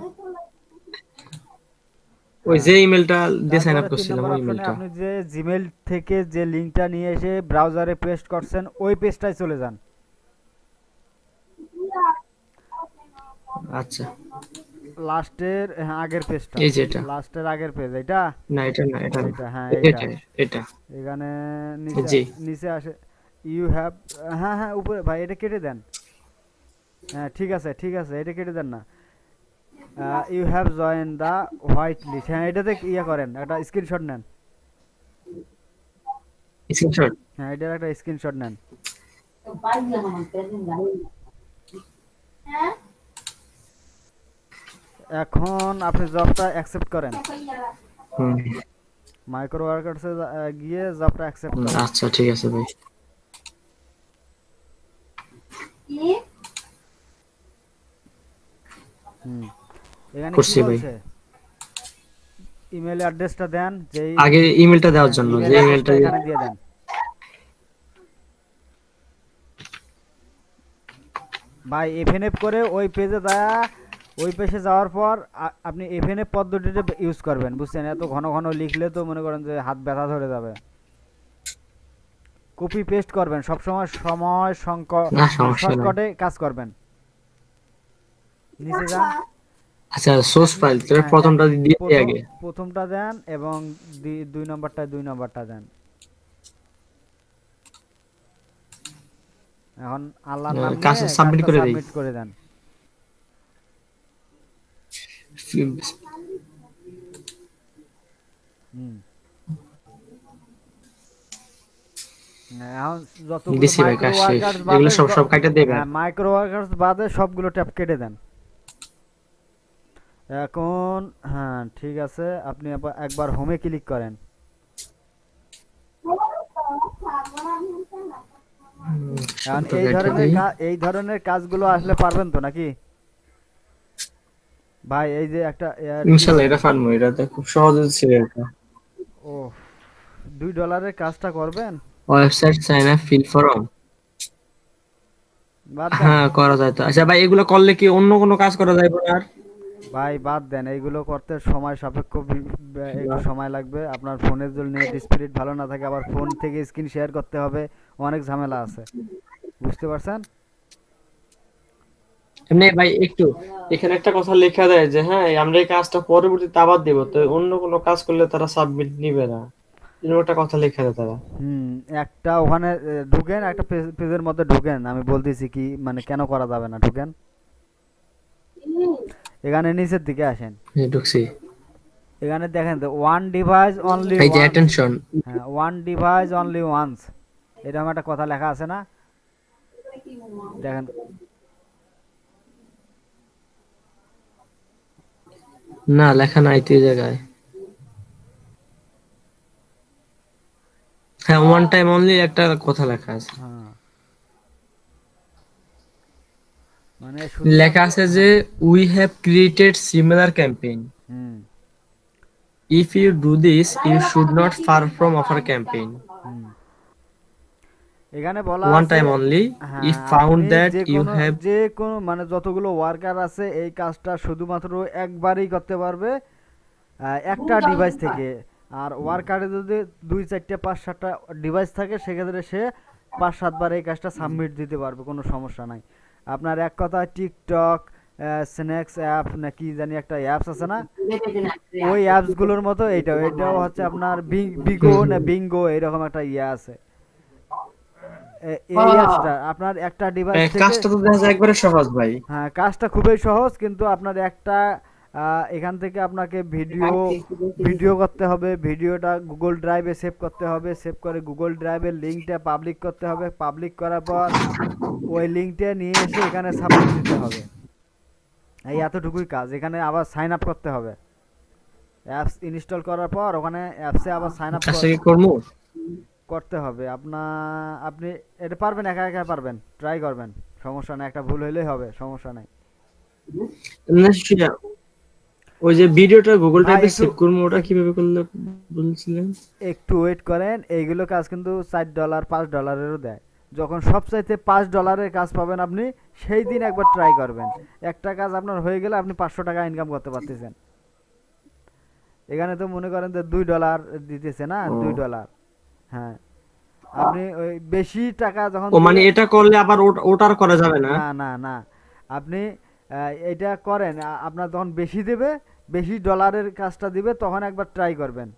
Speaker 2: ওই
Speaker 1: হ্যাঁ,
Speaker 2: যে ইমেলটা দিয়ে সাইন
Speaker 1: তারপরে
Speaker 2: আপ
Speaker 1: তিন
Speaker 2: করছিলাম,
Speaker 1: নম্বর
Speaker 2: ওই
Speaker 1: অপশনে
Speaker 2: ইমেলটা।
Speaker 1: আপনি যে জিমেল থেকে যে লিঙ্কটা নিয়ে এসে ব্রাউজারে পেস্ট করছেন ওই পেজটায় চলে যান।
Speaker 2: আচ্ছা,
Speaker 1: লাস্টের, হ্যাঁ আগের পেজটা,
Speaker 2: এই যে এটা।
Speaker 1: লাস্টের আগের পেজ এটা,
Speaker 2: না এটা না, এটা না,
Speaker 1: এইটা হ্যাঁ এইটা।
Speaker 2: এটা এটা।
Speaker 1: এখানে নিচে,
Speaker 2: জি।
Speaker 1: নিচে আসে ইউ হ্যাভ, হ্যাঁ হ্যাঁ উপরে, ভাই এটা কেটে দেন। হ্যাঁ ঠিক আছে ঠিক আছে, এটা কেটে দেন না। You have join the white list, হ্যাঁ এটাতে ইয়ে করেন, একটা স্ক্রিনশট নেন।
Speaker 2: স্ক্রিনশট।
Speaker 1: হ্যাঁ এটার একটা স্ক্রিনশট নেন। এখন আপনি জবটা অ্যাকসেপ্ট করেন,
Speaker 2: হুম,
Speaker 1: মাইক্রো ওয়ার্কার্সে গিয়ে জবটা অ্যাকসেপ্ট করেন।
Speaker 2: আচ্ছা ঠিক আছে ভাই।
Speaker 1: হুম, এখানে কি
Speaker 2: করছি ভাই।
Speaker 1: বলছে, ইমেল অ্যাড্রেসটা দেন, যেই
Speaker 2: আগে ইমেলটা দেওয়ার
Speaker 1: হ্যাঁ
Speaker 2: জন্য,
Speaker 1: ইমেল
Speaker 2: যে
Speaker 1: অ্যাড্রেসটা
Speaker 2: ইমেলটা
Speaker 1: এখানে দিয়ে দেন। ভাই এফএনএফ করে ওই পেজে দেয়া, ওই পেজে যাওয়ার পর আপনি এফএনএফ পদ্ধতিটা ইউজ করবেন, বুঝছেন? এত ঘন ঘন লিখলে তো মনে করেন যে হাত ব্যথা ধরে যাবে। কপি পেস্ট করবেন সবসময়, সময়
Speaker 2: না
Speaker 1: মানে
Speaker 2: সমস্যা নাই।
Speaker 1: শর্টকাটে কাজ করবেন। নিচে যান।
Speaker 2: আচ্ছা সোর্স
Speaker 1: আপনি
Speaker 2: ফাইল তাহলে
Speaker 1: হ্যাঁ
Speaker 2: প্রথমটা দিয়ে দিই আগে।
Speaker 1: প্রথমটা দেন এবং দুই নম্বরটা দেন। এখন আল্লাহর নাম নিয়ে
Speaker 2: কাজটা সাবমিট
Speaker 1: কাজটা
Speaker 2: করে দেই।
Speaker 1: সাবমিট করে দেন। হুম, এখন যতগুলো
Speaker 2: দিছি ভাই,
Speaker 1: মাইক্রো
Speaker 2: কাজ শেষ।
Speaker 1: ওয়ার্কার্স
Speaker 2: এগুলো
Speaker 1: বাদে
Speaker 2: সব কাইটা দেবেন।
Speaker 1: হ্যাঁ মাইক্রো ওয়ার্কার্স বাদে সবগুলো ট্যাপ কেটে দেন। এখন হ্যাঁ ঠিক আছে, আপনি একবার হোমে ক্লিক করেন। এখন
Speaker 2: তো কেটে দেই।
Speaker 1: এই ধরনের কাজগুলো আসলে পারবেন তো নাকি ভাই? এই যে একটা
Speaker 2: ইনশাআল্লাহ এটা পারবো, এটা তো খুব সহজ ছিল এটা।
Speaker 1: ও $2 কাজটা করবেন,
Speaker 2: website sign up fill form.
Speaker 1: বাদ দেন।
Speaker 2: হ্যাঁ করা যায় তো। আচ্ছা ভাই এগুলো করলে কি অন্য কোনো কাজ করা যায় না আর?
Speaker 1: ভাই বাদ দেন, এইগুলো করতে সময় সাপেক্ষ, একটু সময় লাগবে। আপনার ফোনের যদি নেট স্পিড ভালো না থাকে, আবার ফোন থেকে স্ক্রিন শেয়ার করতে হবে, অনেক ঝামেলা আছে, বুঝতে পারছেন?
Speaker 2: এমনি ভাই একটু এখানে একটা কথা লেখা দেয় যে হ্যাঁ আমরা এই কাজটা পরবর্তীতে আবার দেব, তো অন্য কোনো কাজ করলে তারা সাবমিট নিবে না, এরকম একটা কথা লেখা দেয় তারা।
Speaker 1: হুম, একটা ওখানে ঢুকেন, একটা পেজের মধ্যে ঢুকেন, আমি বলতেছি কি মানে কেন করা যাবে না, ঢুকেন এখানে নিচের দিকে আসেন।
Speaker 2: এই ঢুকছি।
Speaker 1: এখানে দেখেন তো ওয়ান ডিভাইস অনলি
Speaker 2: এই যে
Speaker 1: ওয়ান্স।
Speaker 2: অ্যাটেনশন।
Speaker 1: হ্যাঁ ওয়ান ডিভাইস অনলি ওয়ান্স, এরকম একটা কথা লেখা আছে না? দেখেন।
Speaker 2: না লেখা নাই তো এই জায়গায়। হ্যাঁ ওয়ান টাইম অনলি একটা কথা লেখা আছে।
Speaker 1: হ্যাঁ মানে
Speaker 2: লেখা
Speaker 1: শুধুমাত্র
Speaker 2: আছে যে
Speaker 1: হ্যাঁ।
Speaker 2: We have created similar campaign,
Speaker 1: hmm
Speaker 2: if you do this you should not far from offer campaign,
Speaker 1: হুম, এখানে বলা
Speaker 2: ওয়ান
Speaker 1: আছে।
Speaker 2: টাইম অনলি, ইফ
Speaker 1: হ্যাঁ
Speaker 2: ফাউন্ড
Speaker 1: আপনি
Speaker 2: দ্যাট ইউ হ্যাভ।
Speaker 1: যে কোনো মানে যতগুলো ওয়ার্কার আছে এই কাজটা শুধুমাত্র একবারই করতে পারবে, একটা ডিভাইস থেকে। আর ওয়ার্কারে যদি 2 4 5 7টা ডিভাইস থাকে, সেক্ষেত্রে সে 5 7 বার এই কাজটা সাবমিট দিতে পারবে, কোনো সমস্যা নাই। আপনার এক কথা টিকটক, স্ন্যাক্স অ্যাপ না কি জানি একটা অ্যাপস আছে না, ওই অ্যাপসগুলোর মতো এটাও হচ্ছে আপনার বিগো না বিঙ্গো এরকম একটা ইয়ে আছে। এই অ্যাপসটা আপনার একটা ডিভাইস থেকে।
Speaker 2: কাজটা তো দেখা যায় একবারে সহজ ভাই।
Speaker 1: হ্যাঁ কাজটা খুবই সহজ, কিন্তু আপনার একটা এখান থেকে আপনাকে ভিডিও করতে হবে, ভিডিওটা গুগল ড্রাইভে সেভ করতে হবে, সেভ করে গুগল ড্রাইভের লিঙ্কটা পাবলিক করতে হবে, পাবলিক করার পর ওই লিঙ্কটা নিয়ে এসে এখানে সাবমিট দিতে হবে। এই এতটুকুই কাজ। এখানে আবার সাইন আপ করতে হবে, অ্যাপস ইনস্টল করার পর ওখানে অ্যাপসে আবার সাইন আপ
Speaker 2: কাজটা কি করবো?
Speaker 1: করতে হবে। আপনি এটা পারবেন, একা একা পারবেন, ট্রাই করবেন, সমস্যা নেই, একটা ভুল হইলেই হবে, সমস্যা নেই।
Speaker 2: না, ওই যে ভিডিওটা গুগল
Speaker 1: ভাই
Speaker 2: ড্রাইভে
Speaker 1: একটু
Speaker 2: সেভ করবো, ওটা কিভাবে করলে বলছিলেন?
Speaker 1: একটু ওয়েট করেন, এইগুলো কাজ কিন্তু $4 $5-এরও দেয়। যখন সবচাইতে $5 কাজ পাবেন আপনি, সেই দিন একবার ট্রাই করবেন। একটা কাজ আপনার হয়ে গেলে আপনি $500 ইনকাম করতে পারতেছেন। এখানে তো মনে করেন যে $2 দিতেছে না,
Speaker 2: ও
Speaker 1: $2। হ্যাঁ আপনি ওই বেশি টাকা যখন
Speaker 2: ও মানে
Speaker 1: দিবে।
Speaker 2: এটা করলে আবার ওটার করা যাবে না?
Speaker 1: না না না, আপনি এটা করেন, আপনার যখন বেশি দেবে, বেশি ডলারের কাজটা দিবে, তখন একবার ট্রাই করবেন।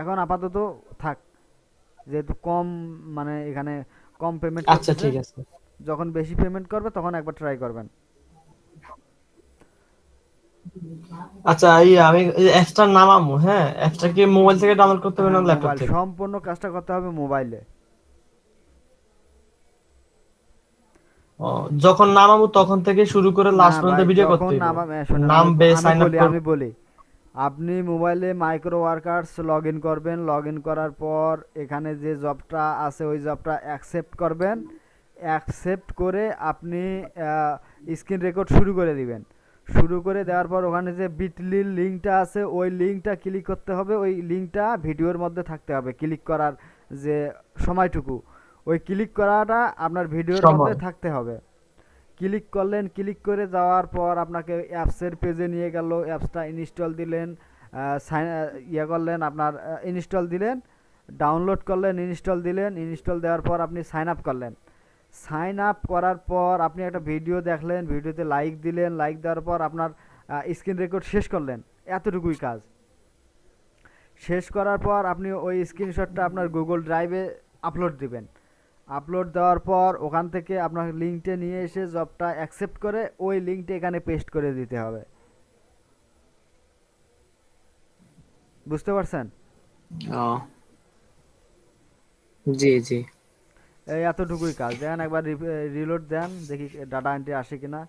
Speaker 1: এখন আপাতত থাক, যেহেতু কম মানে এখানে কম পেমেন্ট
Speaker 2: আচ্ছা
Speaker 1: করতেছে।
Speaker 2: ঠিক আছে।
Speaker 1: যখন বেশি পেমেন্ট করবে তখন একবার ট্রাই করবেন।
Speaker 2: আচ্ছা এই আমি অ্যাপসটার নামাবো, হ্যাঁ অ্যাপসটা কি মোবাইল থেকে ডাউনলোড করতে হবে না
Speaker 1: হ্যাঁ
Speaker 2: ল্যাপটপ
Speaker 1: মোবাইল,
Speaker 2: থেকে?
Speaker 1: সম্পূর্ণ কাজটা করতে হবে মোবাইলে।
Speaker 2: ও, যখন নামাবো তখন থেকে শুরু করে
Speaker 1: না
Speaker 2: লাস্ট পর্যন্ত
Speaker 1: ভাই,
Speaker 2: ভিডিও করতে
Speaker 1: যখন
Speaker 2: হইব?
Speaker 1: শোনেন,
Speaker 2: নামবে,
Speaker 1: আমি
Speaker 2: সাইন আপ
Speaker 1: বলি
Speaker 2: করবে।
Speaker 1: আমি বলি আপনি মোবাইলে মাইক্রো ওয়ার্কার্স লগ ইন করবেন। লগ ইন করার পর এখানে যে জবটা আছে ওই জবটা অ্যাকসেপ্ট করবেন। অ্যাকসেপ্ট করে আপনি স্ক্রিন রেকর্ড শুরু করে দিবেন। শুরু করে দেওয়ার পর ওখানে যে বিটলির লিঙ্কটা আছে ওই লিঙ্কটা ক্লিক করতে হবে। ওই লিঙ্কটা ভিডিওর মধ্যে থাকতে হবে, ক্লিক করার যে সময়টুকু ওই ক্লিক করাটা আপনার ভিডিওর মধ্যে
Speaker 2: সময়।
Speaker 1: থাকতে হবে। ক্লিক করলেন, ক্লিক করে যাওয়ার পর আপনাকে অ্যাপসের পেজে নিয়ে গেল। অ্যাপসটা ইনস্টল দিলেন, সাইন ইয়ে করলেন, আপনার ইনস্টল দিলেন, ডাউনলোড করলেন, ইনস্টল দিলেন। ইনস্টল দেওয়ার পর আপনি সাইন আপ করলেন। সাইন আপ করার পর আপনি একটা ভিডিও দেখলেন, ভিডিওতে লাইক দিলেন। লাইক দেওয়ার পর আপনার স্ক্রিন রেকর্ড শেষ করলেন। এতটুকুই কাজ। শেষ করার পর আপনি ওই স্ক্রিনশটটা আপনার গুগল ড্রাইভে আপলোড দিবেন। আপলোড দেওয়ার পর ওখান থেকে আপনার লিঙ্কটা নিয়ে এসে জবটা অ্যাকসেপ্ট করে ওই লিঙ্কটা এখানে পেস্ট করে দিতে হবে। বুঝতে পারছেন?
Speaker 2: ও, জি জি।
Speaker 1: এই এতটুকুই কাজ। দেখেন একবার রিলোড দেন, দেখি ডাটা এন্ট্রি আসে কিনা।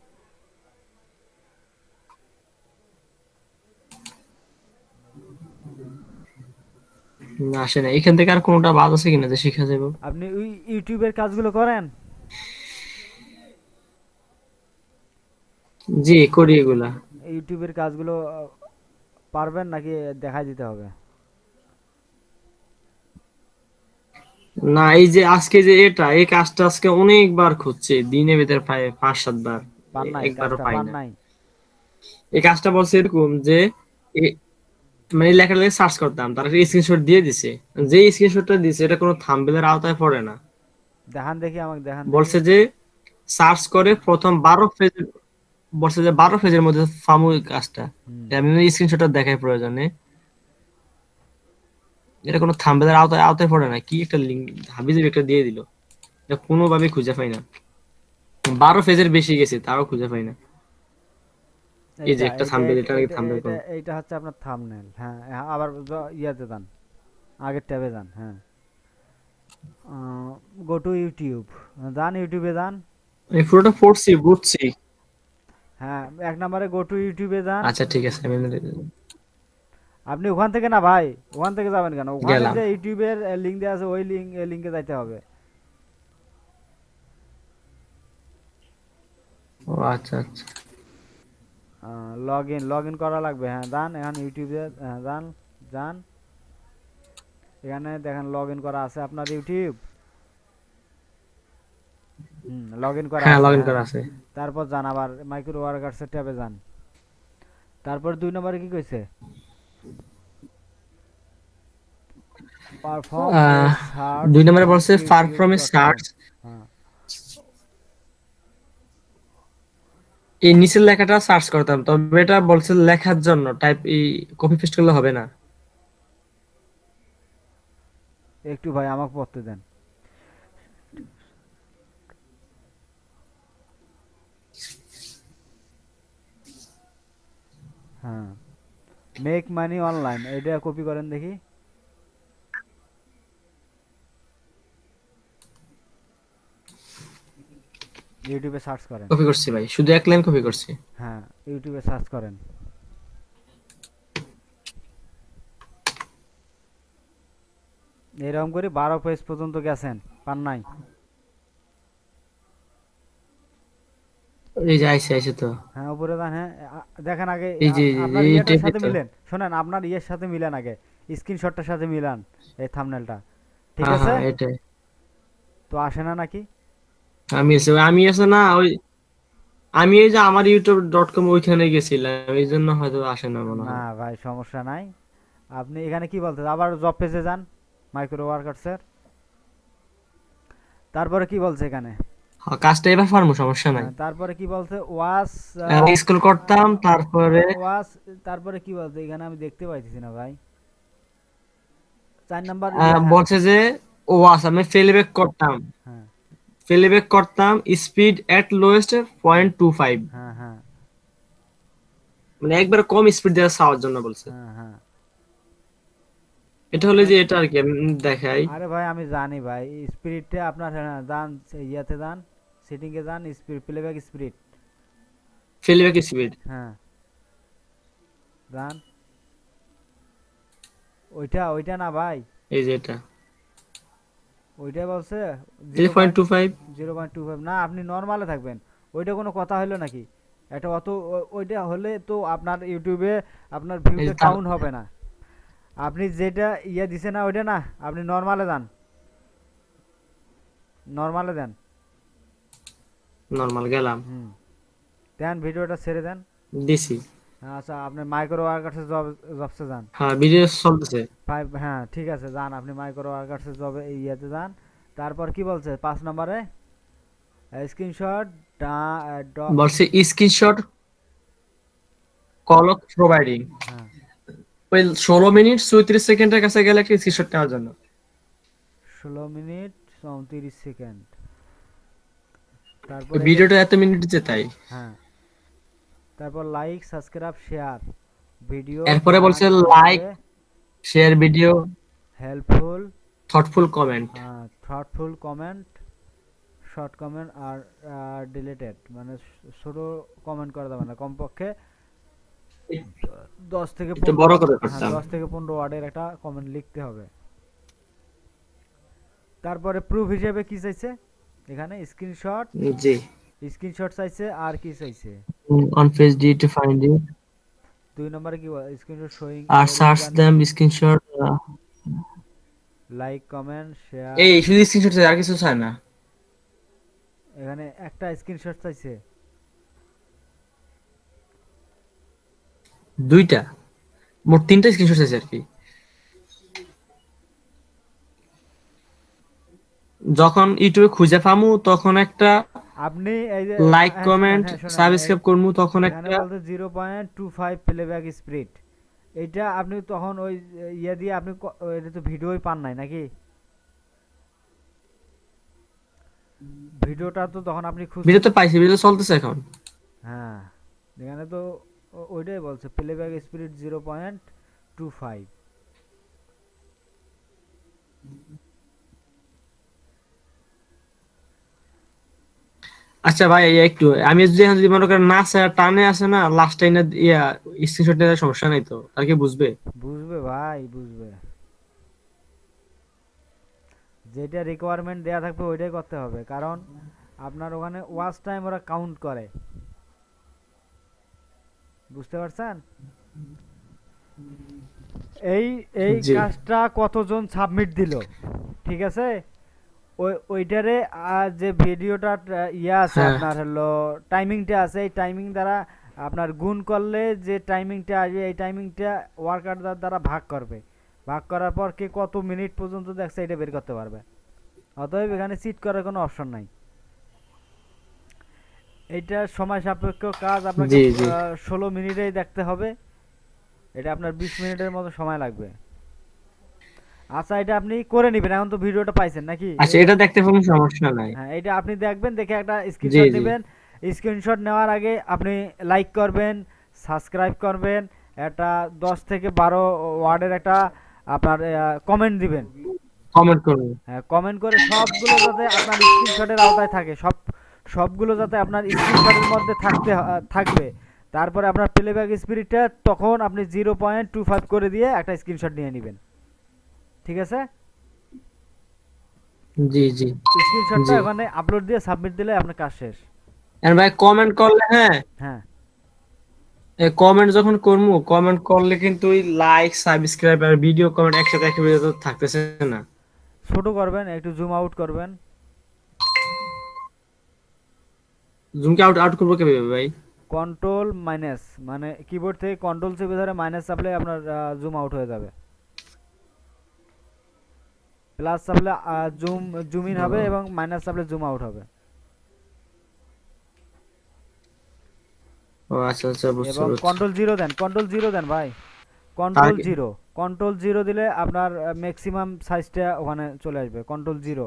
Speaker 2: না, আসে না। এখান থেকে আর কোনোটা বাদ আছে কিনা যে শিখা যাবে?
Speaker 1: আপনি ওই ইউটিউবের কাজগুলো করেন?
Speaker 2: জি, করি এগুলা।
Speaker 1: ইউটিউবের কাজগুলো পারবেন নাকি দেখাই দিতে হবে?
Speaker 2: না, এই যে আজকে যে এই কাজটা আজকে অনেকবার খুঁজছে, দিনে ভেতর প্রায় 5-7 বার,
Speaker 1: পান নাই,
Speaker 2: একবারও
Speaker 1: কাজটা
Speaker 2: পাই
Speaker 1: পান
Speaker 2: না।
Speaker 1: নাই?
Speaker 2: এই কাজটা বলছে এরকম যে এ- মানে এই লেখাটা সার্চ করতাম, তার স্ক্রিনশট দিয়ে দিছে। যে স্ক্রিনশটটা দিছে এটা কোনো থাম্বনেলের আওতায় পড়ে না।
Speaker 1: দেখান দেখি, আমাকে দেখান দেখি।
Speaker 2: বলছে যে সার্চ করে প্রথম 12 পেজ, বলছে যে 12 পেজের মধ্যে ফামু এই কাজটা।
Speaker 1: হুম।
Speaker 2: আমি স্ক্রিনশটটা দেখাই প্রয়োজনে। এটা কোনো থাম্বনেলের আওতায় আওতায় পড়ে না। কি একটা লিঙ্ক হাবিজাবি একটা দিয়ে দিল, এটা কোনোভাবে খুঁজে পাই না। 12 পেজের বেশি গেছে তাও খুঁজে পাই না। এই যে
Speaker 1: এইটা
Speaker 2: একটা
Speaker 1: এইটা
Speaker 2: থাম্বনেল,
Speaker 1: এইটা
Speaker 2: এটা নাকি
Speaker 1: এইটা
Speaker 2: থাম্বনেল
Speaker 1: এইটা
Speaker 2: কোন?
Speaker 1: এইটা হচ্ছে আপনার থাম্বনেল। হ্যাঁ, আবার ইয়াতে যান, আগের ট্যাবে যান। হ্যাঁ, গো টু ইউটিউব, যান ইউটিউবে যান।
Speaker 2: আমি পুরোটা পড়ছি, বুঝছি।
Speaker 1: হ্যাঁ, এক নম্বরে গো টু ইউটিউবে যান।
Speaker 2: আচ্ছা ঠিক আছে, আমি
Speaker 1: আপনি ওখান থেকে না ভাই, ওখান থেকে যাবেন কেন? ওখানে
Speaker 2: গেলাম।
Speaker 1: যে ইউটিউবের লিঙ্ক দেওয়া আছে ওই লিঙ্কে যাইতে হবে।
Speaker 2: ও আচ্ছা আচ্ছা।
Speaker 1: লগ ইন করা লাগবে। হ্যাঁ, যান এখন ইউটিউবে, যান, যান। এখানে দেখেন লগ ইন করা আছে আপনার ইউটিউব। লগ ইন করা
Speaker 2: হ্যাঁ,
Speaker 1: আছে,
Speaker 2: লগ ইন
Speaker 1: হ্যাঁ।
Speaker 2: করা আছে।
Speaker 1: তারপর যান আবার মাইক্রো ওয়ার্কার্সের ট্যাবে যান। তারপর 2 নম্বরে কি কইছে? পারফর্ম এ
Speaker 2: আহ
Speaker 1: সার্চ
Speaker 2: 2 নম্বরে
Speaker 1: অন
Speaker 2: বলছে for
Speaker 1: YouTube
Speaker 2: from a
Speaker 1: dot com.
Speaker 2: Search.
Speaker 1: হ্যাঁ,
Speaker 2: এই নিচের লেখাটা সার্চ করতাম, তবে এটা বলছে লেখার জন্য টাইপ এই কপি পেস্ট করলে হবে না।
Speaker 1: একটু ভাই আমাকে পড়তে দেন। হ্যাঁ, মেক মানি অনলাইন, এটা কপি করেন দেখি। ইউটিউবে সার্চ করেন।
Speaker 2: কপি করছি ভাই, শুধু এক লাইন কপি করছি।
Speaker 1: হ্যাঁ, ইউটিউবে সার্চ করেন। এরকম করে 12 পেজ পর্যন্ত গেছেন, পান নাই?
Speaker 2: এই যে আইছে আইছে তো।
Speaker 1: হ্যাঁ, উপরে যান। হ্যাঁ, দেখেন আগে
Speaker 2: এই যে
Speaker 1: আপনার
Speaker 2: এই
Speaker 1: ইয়েটার
Speaker 2: টাইপের
Speaker 1: সাথে
Speaker 2: তো।
Speaker 1: মিলেন। শোনেন, আপনার ইয়ের সাথে মিলান আগে, স্ক্রিনশটটার সাথে মিলান এই থাম্বনেলটা। ঠিক
Speaker 2: হ্যাঁ
Speaker 1: আছে?
Speaker 2: হ্যাঁ, এটাই।
Speaker 1: তো আসে না নাকি?
Speaker 2: আমি আছে না ওই, আমি এই যে আমার youtube.com ওইখানে গেছিলাম, এই জন্য হয়তো আসে না মনে
Speaker 1: না
Speaker 2: হয়।
Speaker 1: ভাই, সমস্যা নাই। আপনি এখানে কি বলতে, আবার জব পেজে যান, মাইক্রো ওয়ার্কার্সের। তারপরে কি বলছে এখানে?
Speaker 2: হ্যাঁ, কাজটা এবার পারবো, সমস্যা নাই।
Speaker 1: হ্যাঁ, তারপরে কি বলছে? ওয়াস
Speaker 2: স্কুল করতাম, তারপরে
Speaker 1: ওয়াস তারপরে কি বলছে এখানে? আমি দেখতে পাইতেছি না ভাই। 4 নম্বর হ্যাঁ।
Speaker 2: বলছে যে ওয়াস আমি ফেলব্যাক করতাম,
Speaker 1: হ্যাঁ,
Speaker 2: স্পিড এট লোয়েস্ট 0.25,
Speaker 1: হ্যাঁ, হ্যাঁ,
Speaker 2: মানে একবার কম স্পিড দেওয়া চাওয়ার জন্য বলছে।
Speaker 1: হ্যাঁ, হ্যাঁ।
Speaker 2: এটা হলে যে এটা আর কি আমি দেখাই।
Speaker 1: আরে ভাই আমি জানি ভাই, স্পিরিটে আপনার, হ্যাঁ, যান, ইয়াতে যান, সেটিং এ যান, speed, playback speed.
Speaker 2: Playback speed.
Speaker 1: হ্যাঁ, যান। ওইটা না ভাই,
Speaker 2: এই যে এটা
Speaker 1: ওইটাই বলছে
Speaker 2: 3.25।
Speaker 1: 0.25 না, আপনি নর্মালে থাকবেন। ওইটা কোনো কথা হলো নাকি? এটা অত ওইটা হলে তো আপনার ইউটিউবে আপনার
Speaker 2: এই
Speaker 1: ভিউটা
Speaker 2: যে
Speaker 1: কাউন্ট হবে না। আপনি যেটা ইয়ে দিছে না ওইটা না, আপনি নর্মালে যান, নর্মালে দেন।
Speaker 2: নরমাল গেলাম,
Speaker 1: হুম, দেন ভিডিওটা ছেড়ে দেন।
Speaker 2: দিছি।
Speaker 1: আচ্ছা, আপনি মাইক্রো ওয়ার্কার্সে জবসে যান।
Speaker 2: হ্যাঁ ভিডিও চলতেছে।
Speaker 1: হ্যাঁ ঠিক আছে, যান আপনি মাইক্রো ওয়ার্কার্সে জবে ইয়েতে যান। তারপর কি বলছে 5 নম্বরে? স্ক্রিনশট
Speaker 2: বলছে স্ক্রিনশট কল প্রোভাইডিং।
Speaker 1: হ্যাঁ,
Speaker 2: ওই 16 মিনিট 34 সেকেন্ডের কাছে গেলে একটা স্ক্রিনশট নেওয়ার জন্য।
Speaker 1: 16 মিনিট 34 সেকেন্ড।
Speaker 2: ওই
Speaker 1: তারপরে
Speaker 2: ভিডিওটা এত মিনিট দিতে তাই।
Speaker 1: হ্যাঁ, তারপর লাইক, সাবস্ক্রাইব, শেয়ার ভিডিও
Speaker 2: এরপরে
Speaker 1: গান
Speaker 2: বলছে লাইক,
Speaker 1: অডিওতে
Speaker 2: share video,
Speaker 1: helpful,
Speaker 2: thoughtful comment.
Speaker 1: Thoughtful comment, short comment আর ডিলিটেড, মানে ছোট কমেন্ট করা যাবে না, কমপক্ষে 10 থেকে
Speaker 2: একটু
Speaker 1: 15,
Speaker 2: বড় করে
Speaker 1: হ্যাঁ
Speaker 2: করতাম।
Speaker 1: 10 থেকে 15 ওয়ার্ডের একটা কমেন্ট লিখতে হবে। তারপরে প্রুফ হিসেবে কি চাইছে এখানে? স্ক্রিনশট,
Speaker 2: জি।
Speaker 1: স্ক্রিনশট চাইছে, আর কি চাইছে?
Speaker 2: On page D to find you
Speaker 1: 2 নম্বরে কি স্ক্রিনশট শোয়িং
Speaker 2: আর search them screenshot.
Speaker 1: Like, comment, share.
Speaker 2: এই শুধু স্ক্রিনশট চাই, আর কিছু চাই না।
Speaker 1: এখানে একটা স্ক্রিনশট চাইছে।
Speaker 2: দুইটা, মোট 3টা স্ক্রিনশট চাইছে আর কি। যখন ইউটিউবে খুঁজে পামু তখন একটা
Speaker 1: আপনি এই যে
Speaker 2: লাইক,
Speaker 1: হ্যাঁ শোনেন,
Speaker 2: কমেন্ট,
Speaker 1: হ্যাঁ শোনেন,
Speaker 2: সাবস্ক্রাইব করমু তখন
Speaker 1: এখানে
Speaker 2: একটা।
Speaker 1: বলতে 0.25 প্লেব্যাক স্পিড। এইটা আপনি তখন ওই ইয়ে দিয়ে আপনি এটা তো ভিডিওই পান নাই নাকি? ভিডিওটা তো তখন আপনি
Speaker 2: ভিডিও
Speaker 1: খুঁজছেন।
Speaker 2: তো পাইছি, ভিডিও চলতেছে এখন।
Speaker 1: হ্যাঁ, এখানে তো ওইটাই বলছে প্লেব্যাক স্পিড 0.25।
Speaker 2: আচ্ছা ভাই এই একটু আমি যদি এখন যদি মনে করেন না স্যার টানে আছে না লাস্ট টাইনে ইয়া স্ক্রিনশট নেওয়ার সমস্যা নাই তো, আর কি বুঝবে?
Speaker 1: বুঝবে ভাই, বুঝবে। যেটা রিকোয়ারমেন্ট দেয়া থাকবে ওইটাই করতে হবে, কারণ আপনার ওখানে ওয়াচ টাইম ওরা কাউন্ট করে। বুঝতে পারছেন? এই এই
Speaker 2: জি।
Speaker 1: কাজটা কতজন সাবমিট দিল, ঠিক আছে? ওইটারে যে ভিডিওটা ইয়ে আছে
Speaker 2: হ্যাঁ
Speaker 1: আপনার হলো টাইমিংটা আছে, এই টাইমিং দ্বারা আপনার গুণ করলে যে টাইমিংটা আসবে, এই টাইমিংটা ওয়ার্কার দ্বারা ভাগ করবে। ভাগ করার পর কে কত মিনিট পর্যন্ত দেখছে এটা বের করতে পারবে। অতএব এখানে চিট করার কোনো অপশন নাই। এইটা সময় সাপেক্ষ কাজ, আপনাকে
Speaker 2: জি জি।
Speaker 1: 16 মিনিটেই দেখতে হবে। এটা আপনার 20 মিনিটের মতো সময় লাগবে। আচ্ছা, এটা আপনি করে নেবেন, এখন তো ভিডিওটা পাইছেন নাকি?
Speaker 2: আচ্ছা এটা দেখতে কোনো সমস্যা নাই।
Speaker 1: হ্যাঁ, এটা আপনি দেখবেন, দেখে একটা
Speaker 2: জি
Speaker 1: স্ক্রিনশট
Speaker 2: জি।
Speaker 1: নেবেন। স্ক্রিনশট নেওয়ার আগে আপনি লাইক করবেন, সাবস্ক্রাইব করবেন, একটা 10 থেকে 12 ওয়ার্ডের একটা আপনার কমেন্ট দিবেন।
Speaker 2: কমেন্ট করুন।
Speaker 1: হ্যাঁ, কমেন্ট করে সবগুলো যাতে আপনার স্ক্রিনশটের আওতায় থাকে, সবগুলো যাতে আপনার স্ক্রিনশটের মধ্যে থাকবে। তারপরে আপনার প্লেব্যাক স্পিডটা তখন আপনি 0.25 করে দিয়ে একটা স্ক্রিনশট নিয়ে নেবেন, ঠিক আছে?
Speaker 2: জি জি।
Speaker 1: স্ক্রিনশটটা
Speaker 2: জি।
Speaker 1: ওখানে আপলোড দিয়ে সাবমিট দিলে আপনার কাজ শেষ।
Speaker 2: আর ভাই কমেন্ট করলে, হ্যাঁ
Speaker 1: হ্যাঁ,
Speaker 2: কমেন্ট যখন করবো কমেন্ট করলে কিন্তু ওই লাইক সাবস্ক্রাইব আর ভিডিও কমেন্ট একসাথে একটা ভিডিও থাকতেছে না।
Speaker 1: ছোট করবেন, একটু জুম আউট করবেন।
Speaker 2: জুমকে আউট আউট করবো কিভাবে ভাই?
Speaker 1: কন্ট্রোল মাইনাস, মানে কিবোর্ড থেকে কন্ট্রোল চেপে ধরে মাইনাস চাপলে আপনার জুম আউট হয়ে যাবে। প্লাস চাপলে জুম ইন হবে, এবং মাইনাস চাপলে জুম আউট হবে।
Speaker 2: ও আচ্ছা আচ্ছা, বুঝতে
Speaker 1: এবং
Speaker 2: পারছি।
Speaker 1: কন্ট্রোল জিরো দেন ভাই। কন্ট্রোল
Speaker 2: তাকে
Speaker 1: জিরো, কন্ট্রোল জিরো দিলে আপনার ম্যাক্সিমাম সাইজটা ওখানে চলে আসবে, কন্ট্রোল জিরো।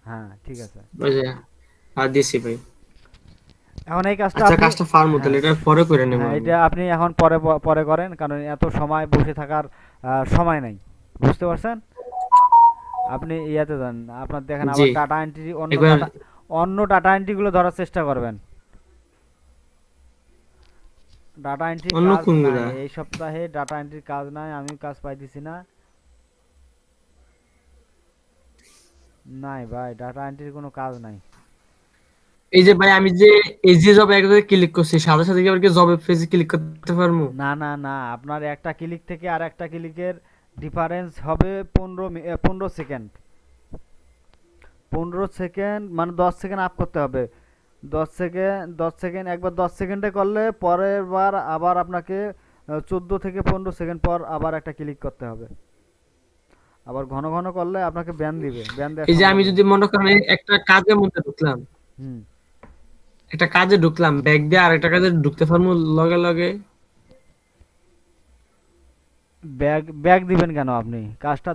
Speaker 1: হ্যাঁ ঠিক আছে।
Speaker 2: ওই যে আর দিছি ভাই।
Speaker 1: এখন এই কাজটা
Speaker 2: আচ্ছা
Speaker 1: আপনি,
Speaker 2: কাজটা ফার্ম
Speaker 1: হ্যাঁ
Speaker 2: তাহলে এটা পরে করে নেবো
Speaker 1: হ্যাঁ,
Speaker 2: আমি।
Speaker 1: এটা আপনি এখন পরে পরে করেন, কারণ এত সময় বসে থাকার সময় নাই। বুঝতে পারছেন? আপনি ইয়াতে যান, আপনার দেখেন আবার
Speaker 2: জি।
Speaker 1: ডাটা এন্ট্রি,
Speaker 2: একবার
Speaker 1: অন্য ডাটা এন্ট্রিগুলো ধরার চেষ্টা করবেন। ডাটা এন্ট্রির
Speaker 2: অন্য
Speaker 1: কাজ নাই
Speaker 2: কোনগুলা?
Speaker 1: এই সপ্তাহে, ডাটা এন্ট্রির কাজ নাই, আমি কাজ পাইতেছি না। নাই ভাই, ডাটা এন্ট্রির কোনো কাজ নাই।
Speaker 2: এই যে ভাই আমি যে এই যে জব একবারে ক্লিক করছি সাথে সাথে কি আবার কি জবের পেজে ক্লিক করতে পারবো?
Speaker 1: না না না, আপনার একটা ক্লিক থেকে আর একটা ক্লিকের ডিফারেন্স হবে 15 সেকেন্ড। 15 সেকেন্ড মানে 10 সেকেন্ড আপ করতে হবে। 10 সেকেন্ড একবার 10 সেকেন্ডে করলে পরের বার আবার আপনাকে 14 থেকে 15 সেকেন্ড পর আবার একটা ক্লিক করতে হবে। আবার ঘন ঘন করলে আপনাকে ব্যান দিবে, ব্যান দেওয়ার
Speaker 2: এই যে আমি
Speaker 1: সম্ভাবনা
Speaker 2: যদি
Speaker 1: আছে।
Speaker 2: মনে করেন এই একটা কাজের মধ্যে ঢুকলাম,
Speaker 1: হুম।
Speaker 2: একটা কাজে ঢুকলাম ব্যাগ দিয়ে আরেকটা কাজে ঢুকতে পারবো লগে লগে?
Speaker 1: ব্যাগ ব্যাগ দিবেন কেন? আপনি কাজটা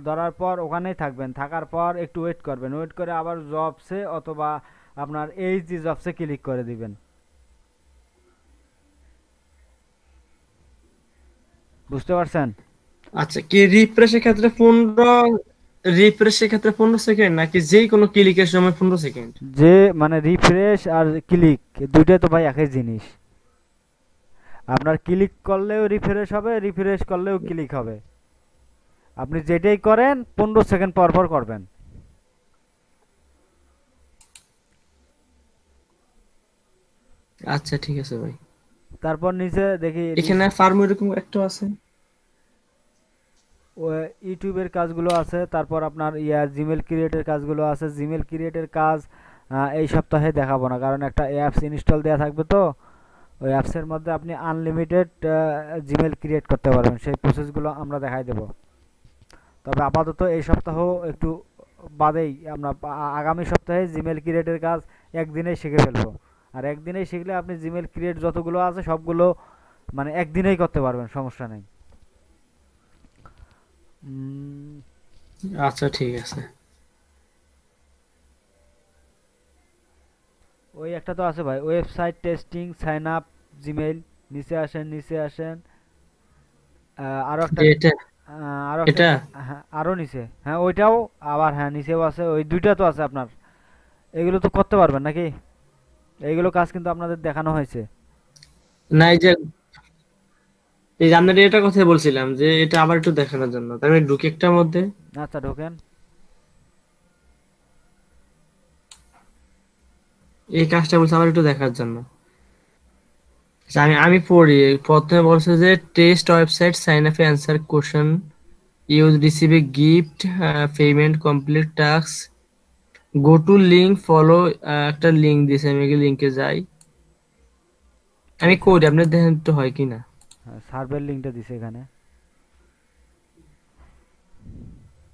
Speaker 1: ধরার পর ওখানেই থাকবেন, থাকার পর একটু ওয়েট করবেন, ওয়েট করে আবার জবসে অথবা আপনার এইচডি জবসে ক্লিক করে দিবেন। বুঝতে পারছেন?
Speaker 2: আচ্ছা, কি রিফ্রেশের ক্ষেত্রে 15 সেকেন্ড নাকি যেই কোনো ক্লিকের সময় 15 সেকেন্ড?
Speaker 1: যে মানে রিফ্রেশ আর ক্লিক দুইটাই তো ভাই একই জিনিস। আপনার ক্লিক করলেও রিফ্রেশ হবে, রিফ্রেশ করলেও ক্লিক হবে। আপনি যেটাই করেন 15 সেকেন্ড পর পর করবেন।
Speaker 2: আচ্ছা ঠিক আছে ভাই।
Speaker 1: তারপর নিচে দেখি
Speaker 2: এখানে ফার্ম এরকম একটা আছে।
Speaker 1: ইউটিউবের কাজগুলো আছে, তারপর আপনার জিমেল ক্রিয়েটের কাজগুলো আছে। জিমেল ক্রিয়েটের কাজ এই সপ্তাহে দেখাবো না, কারণ একটা অ্যাপস ইনস্টল দেওয়া থাকবে, তো ওই অ্যাপসের মধ্যে আপনি আনলিমিটেড জিমেল ক্রিয়েট করতে পারবেন, সেই প্রসেসগুলো আমরা দেখাই দেব। তবে আপাতত এই সপ্তাহ একটু বাদেই আমরা আগামী সপ্তাহে জিমেল ক্রিয়েটের কাজ একদিনেই শিখে ফেলবো। আর একদিনেই শিখলে আপনি জিমেল ক্রিয়েট যতগুলো আছে সবগুলো মানে একদিনেই করতে পারবেন, সমস্যা নেই। উম,
Speaker 2: আচ্ছা ঠিক আছে।
Speaker 1: ওই একটা তো আছে ভাই, website testing sign up Gmail. নিচে আসেন, নিচে আসেন। আরো একটা,
Speaker 2: এটা
Speaker 1: আরো একটা,
Speaker 2: এটা
Speaker 1: হ্যাঁ আরো নিচে, হ্যাঁ ওইটাও আবার, হ্যাঁ নিচেও আছে, ওই দুইটা তো আছে আপনার। এগুলো তো করতে পারবেন নাকি? এইগুলো কাজ কিন্তু আপনাদের দেখানো হয়েছে।
Speaker 2: না, এই যে আপনার এটা কথা বলছিলাম যে এটা আবার একটু দেখানোর জন্য তার মানে ঢুকে একটার মধ্যে
Speaker 1: আচ্ছা ঢোকেন।
Speaker 2: এই কাজটা বলছে আবার একটু দেখার জন্য। আচ্ছা, আমি আমি পড়ি। প্রথমে বলছে যে test website sign up answer question use receive a gift payment complete task go to link follow. একটা লিঙ্ক দিয়েছে, আমি লিঙ্কে যাই, আমি করি, আপনার দেখেন তো হয় কিনা।
Speaker 1: সার্ভের লিঙ্কটা দিছে এখানে।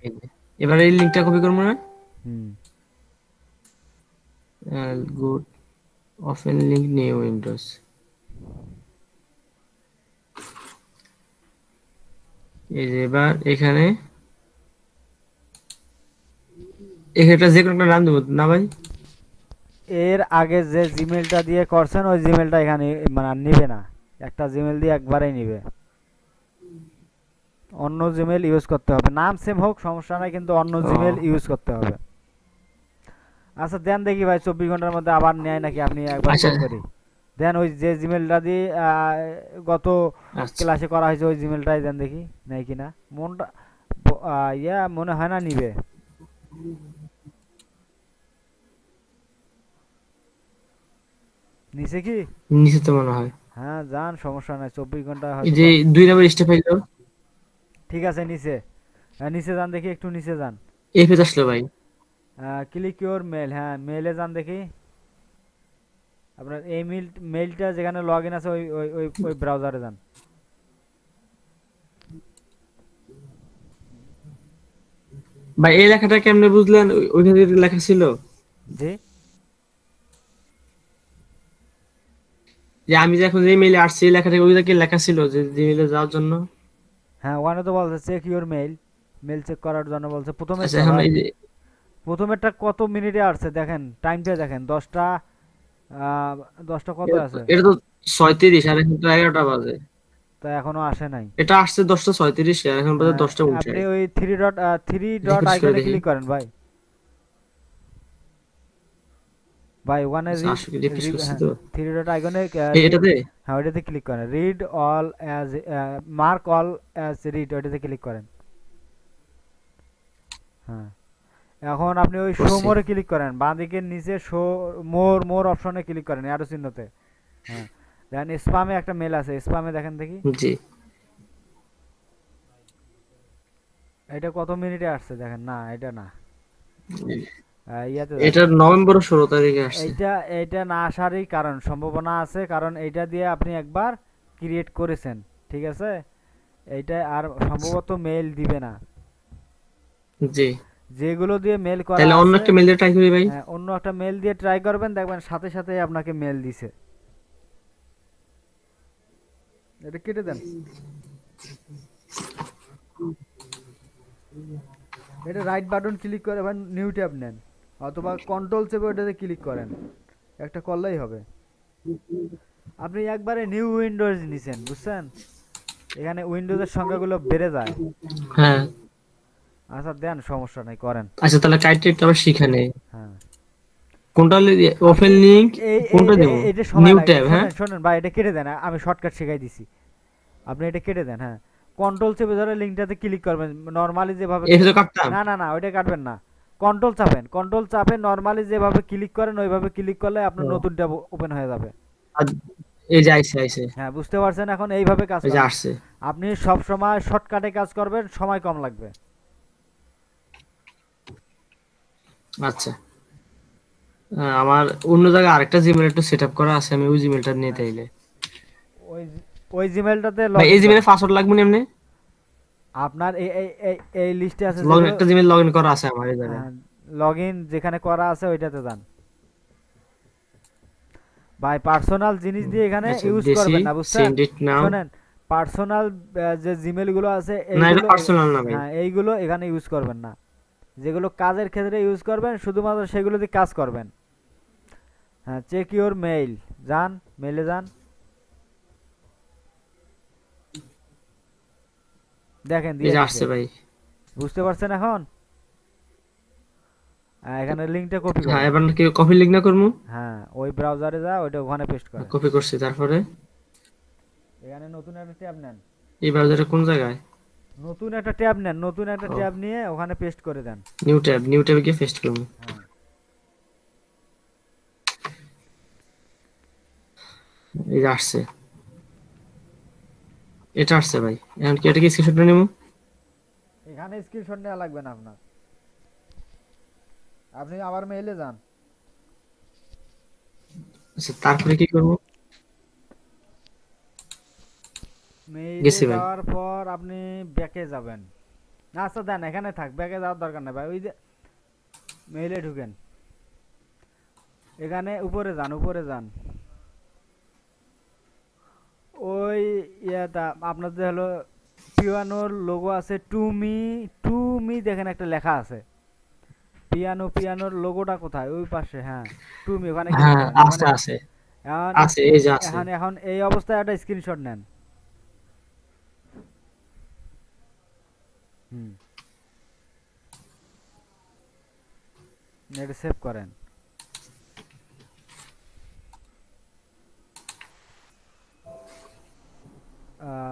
Speaker 2: এই যে। এবার এই লিঙ্কটা কপি করবো না?
Speaker 1: হুম।
Speaker 2: Good open link new windows. এই যে এবার এখানে এখানটা যে কোনো একটা নাম দেবো না ভাই?
Speaker 1: এর আগে যে জিমেলটা দিয়ে করছেন ওই জিমেলটা এখানে মানে আর নিবে না, একটা জিমেল দিয়ে একবারেই নিবে। অন্য জিমেল ইউজ করতে হবে, নাম সেম হোক সমস্যা নাই, কিন্তু অন্য
Speaker 2: ও
Speaker 1: জিমেল ইউজ করতে হবে। আচ্ছা দেন দেখি ভাই 24 ঘন্টার মধ্যে আবার নেয় নাকি, আপনি একবার
Speaker 2: আচ্ছা
Speaker 1: চেক করি। দেন ওই যে জিমেলটা দিয়ে গত
Speaker 2: আচ্ছা।
Speaker 1: ক্লাসে করা হয়েছে ওই জিমেলটাই দেন দেখি নেয় কিনা। মনটা মনে হয় না নিবে। নিচে কি?
Speaker 2: নিচে তো মনে হয়
Speaker 1: হ্যাঁ যান, সমস্যা নাই, 24 ঘন্টা
Speaker 2: এই
Speaker 1: হয়তো
Speaker 2: যে
Speaker 1: বা।
Speaker 2: 2 নম্বর স্টেপ হইলো।
Speaker 1: ঠিক আছে নিচে, নিচে যান দেখি, একটু নিচে যান।
Speaker 2: এই পেজ আসলো ভাই।
Speaker 1: ক্লিক ইউর মেল, হ্যাঁ মেলে যান দেখি। আপনার এই মেলটা যেখানে লগ ইন আছে ওই ওই ওই ওই ব্রাউজারে যান।
Speaker 2: ভাই এই লেখাটা কেমনে বুঝলেন? ওইখানে যে লেখা ছিল
Speaker 1: জি।
Speaker 2: যে আমি যে এখন যে মেইলে আসছি এই লেখাটা ওইটা কি লেখা ছিল যে জিমেইলে যাওয়ার জন্য?
Speaker 1: হ্যাঁ ওখানে তো বলছে check your mail, mail check করার জন্য বলছে
Speaker 2: আচ্ছা
Speaker 1: প্রথমেরটা
Speaker 2: এখন
Speaker 1: ভাই।
Speaker 2: এই যে
Speaker 1: প্রথমেরটা কত মিনিটে আসছে দেখেন, টাইমটা দেখেন, 10টা 10টা কত আছে।
Speaker 2: এটা তো 36 আর এখন তো 11টা বাজে।
Speaker 1: তা এখনো আসে নাই।
Speaker 2: এটা আসছে 10:37 আর এখন বাজে 10টা
Speaker 1: আপনি
Speaker 2: 29।
Speaker 1: ওই থ্রি ডট
Speaker 2: রিফ্রেশ করে
Speaker 1: আইকনে
Speaker 2: দেখি।
Speaker 1: ক্লিক করেন ভাই। ভাই ওখানে
Speaker 2: আচ্ছা, আসলে রিফ্রেশ করছি তো
Speaker 1: থ্রি ডট আইকনে
Speaker 2: এটাতে।
Speaker 1: হ্যাঁ ওইটাতে ক্লিক করেন, read all as, mark all as read, ওইটাতে ক্লিক করেন। হ্যাঁ এখন আপনি ওই শো
Speaker 2: করছি।
Speaker 1: মোরে ক্লিক করেন, বাঁ দিকের নিচে শো মোর মোর অপশনে ক্লিক করেন অ্যারো চিহ্নতে। হ্যাঁ দেখেন স্পামে একটা মেল আছে, স্পামে দেখেন দেখি
Speaker 2: জি,
Speaker 1: এটা কত মিনিটে আসছে দেখেন, না এটা না, ইয়াতে যান।
Speaker 2: এটা নভেম্বর 16 তারিখে আসছে।
Speaker 1: এইটা এইটা না আসারই কারণ সম্ভাবনা আছে, কারণ এইটা দিয়ে আপনি একবার ক্রিয়েট করেছেন, ঠিক আছে, এইটা আর সম্ভবত মেল দিবে না।
Speaker 2: জি,
Speaker 1: যেগুলো দিয়ে মেল করা
Speaker 2: তাহলে অন্য
Speaker 1: আছে,
Speaker 2: একটা মেল দিয়ে ট্রাই করি ভাই।
Speaker 1: হ্যাঁ অন্য একটা মেল দিয়ে ট্রাই করবেন, দেখবেন সাথে সাথে আপনাকে মেল দিছে। এটা কেটে দেন, এটা রাইট বাটন ক্লিক করে এবার নিউ ট্যাব নেন, অথবা কন্ট্রোল চেপে ওটাতে ক্লিক করেন, একটা করলেই হবে। আপনি একবারে নিউ উইন্ডোজ নিছেন, বুঝছেন, এখানে উইন্ডোজের সংখ্যাগুলো বেড়ে যায়।
Speaker 2: হ্যাঁ,
Speaker 1: আচ্ছা দেন, সমস্যা নাই, করেন।
Speaker 2: আচ্ছা তাহলে কাইটটা একটু আবার শিখা নেই।
Speaker 1: হ্যাঁ
Speaker 2: কোনটা
Speaker 1: আপনি
Speaker 2: ওপেন লিংক,
Speaker 1: এই
Speaker 2: কোনটা দেব?
Speaker 1: এটা সময়
Speaker 2: নিউ
Speaker 1: লাগবে,
Speaker 2: ট্যাব, হ্যাঁ।
Speaker 1: শোনেন শোনেন ভাই, এটা কেটে দেন, আমি শর্টকাট শিখাই দিছি, আপনি এটা কেটে দেন। হ্যাঁ কন্ট্রোল চেপে ধরে লিঙ্কটাতে ক্লিক করবেন নরমালি যেভাবে
Speaker 2: এটা তো কাটতাম।
Speaker 1: না না না ওইটা কাটবেন না, কন্ট্রোল চাপেন, কন্ট্রোল চাপে নরমালি যেভাবে ক্লিক করেন ওইভাবে ক্লিক করলে আপনার
Speaker 2: ও,
Speaker 1: নতুন ট্যাব ওপেন হয়ে যাবে।
Speaker 2: আর এই যে আইছে আইছে,
Speaker 1: হ্যাঁ বুঝতে পারছেন, এখন এইভাবে কাজ
Speaker 2: এই যে
Speaker 1: করেন,
Speaker 2: আসছে।
Speaker 1: আপনি সব সময় শর্টকাটে কাজ করবেন, সময় কম লাগবে।
Speaker 2: আচ্ছা, আমার অন্য জায়গায় আরেকটা জিমেল একটু সেটআপ করা আছে, আমি ওই জিমেলটা নিয়ে
Speaker 1: হ্যাঁ
Speaker 2: তাইলে।
Speaker 1: ওই ওই জিমেলটাতে
Speaker 2: ভাই
Speaker 1: লগ
Speaker 2: এই
Speaker 1: ইন
Speaker 2: জিমেলে
Speaker 1: করেন,
Speaker 2: পাসওয়ার্ড লাগবে না এমনি?
Speaker 1: আপনার এই এই এই এই লিস্টে আছে
Speaker 2: লগইন,
Speaker 1: যেগুলো,
Speaker 2: একটা জিমেল লগইন করা আছে আমার এই জায়গায়।
Speaker 1: লগ ইন যেখানে করা আছে ওইটাতে যান। ভাই পার্সোনাল জিনিস দিয়ে এখানে
Speaker 2: আচ্ছা
Speaker 1: ইউজ
Speaker 2: দেশি,
Speaker 1: করবেন না, বুঝছেন,
Speaker 2: সেন্ড ইট নাও।
Speaker 1: শোনেন, পার্সোনাল যে জিমেল গুলো আছে
Speaker 2: না এটা
Speaker 1: এইগুলো
Speaker 2: পার্সোনাল না ভাই।
Speaker 1: হ্যাঁ এইগুলো এখানে ইউজ করবেন না, যেগুলো কাজের ক্ষেত্রে ইউজ করবেন শুধুমাত্র সেগুলো দিয়ে কাজ করবেন। হ্যাঁ চেক ইউর মেইল, যান মেইলে যান, দেখেন
Speaker 2: এই
Speaker 1: দিয়ে
Speaker 2: যে
Speaker 1: দিছে,
Speaker 2: আসছে ভাই।
Speaker 1: বুঝতে পারছেন এখন। এখানে লিঙ্কটা কপি
Speaker 2: হ্যাঁ
Speaker 1: করেন,
Speaker 2: এবার কি কপি লিংক না করবো?
Speaker 1: হ্যাঁ ওই ব্রাউজারে যা ওইটা ওখানে পেস্ট করেন,
Speaker 2: কপি করছি, তারপরে
Speaker 1: এখানে নতুন একটা ট্যাব নেন,
Speaker 2: এই ব্রাউজারে কোন জায়গায়?
Speaker 1: নতুন একটা ট্যাব নেন, নতুন একটা
Speaker 2: ও,
Speaker 1: ট্যাব নিয়ে ওখানে পেস্ট করে দেন।
Speaker 2: নিউ ট্যাব, নিউ ট্যাবে গিয়ে পেস্ট করবো।
Speaker 1: হ্যাঁ
Speaker 2: এই যে আসছে, এটা আসছে ভাই। এখন কি এটা কি স্ক্রিনশট নেবো?
Speaker 1: এখানে স্ক্রিনশট নেওয়া লাগবে না আপনার, আপনি আবার মেইলে যান,
Speaker 2: আচ্ছা তারপরে কি করবো?
Speaker 1: মেইলে
Speaker 2: গেছি ভাই।
Speaker 1: যাওয়ার পর আপনি ব্যাকে যাবেন, আচ্ছা দেন এখানে থাক, ব্যাকে যাওয়ার দরকার নাই ভাই, ওই যে মেইলে ঢুকেন, এখানে উপরে যান, উপরে যান, ওই ইয়েটা আপনার যে হলো পিয়ানোর লোগো আছে, টু মি দেখেন একটা লেখা আছে, পিয়ানোর লোগোটা কোথায়, ওই পাশে, হ্যাঁ টু মি, ওখানে ক্লিক
Speaker 2: হ্যাঁ
Speaker 1: করেন,
Speaker 2: আছে
Speaker 1: ওখানে
Speaker 2: আছে
Speaker 1: এখন
Speaker 2: আছে, এই যে আছে।
Speaker 1: এখন এই অবস্থায় একটা স্ক্রিনশট নেন। হুম এটা সেভ করেন।